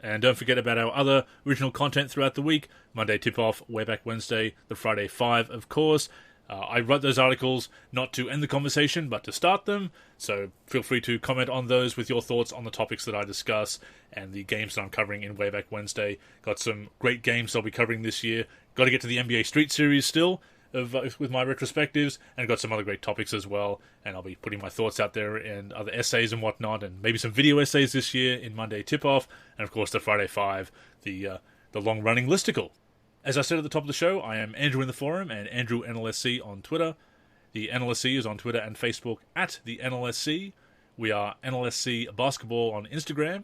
And don't forget about our other original content throughout the week: Monday Tip-Off, Way Back Wednesday, the Friday 5, of course. I write those articles not to end the conversation, but to start them, so feel free to comment on those with your thoughts on the topics that I discuss and the games that I'm covering in Wayback Wednesday. Got some great games I'll be covering this year. Got to get to the NBA Street Series still with my retrospectives, and got some other great topics as well, and I'll be putting my thoughts out there and other essays and whatnot, and maybe some video essays this year in Monday Tip-Off, and of course the Friday 5, the long-running listicle. As I said at the top of the show, I am Andrew in the forum and Andrew NLSC on Twitter. The NLSC is on Twitter and Facebook at the NLSC. We are NLSC Basketball on Instagram.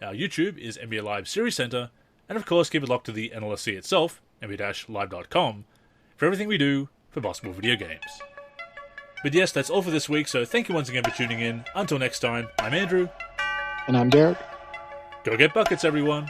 Our YouTube is NBA Live Series Center. And of course, keep it locked to the NLSC itself, nba-live.com, for everything we do for basketball video games. But yes, that's all for this week, so thank you once again for tuning in. Until next time, I'm Andrew. And I'm Derek. Go get buckets, everyone.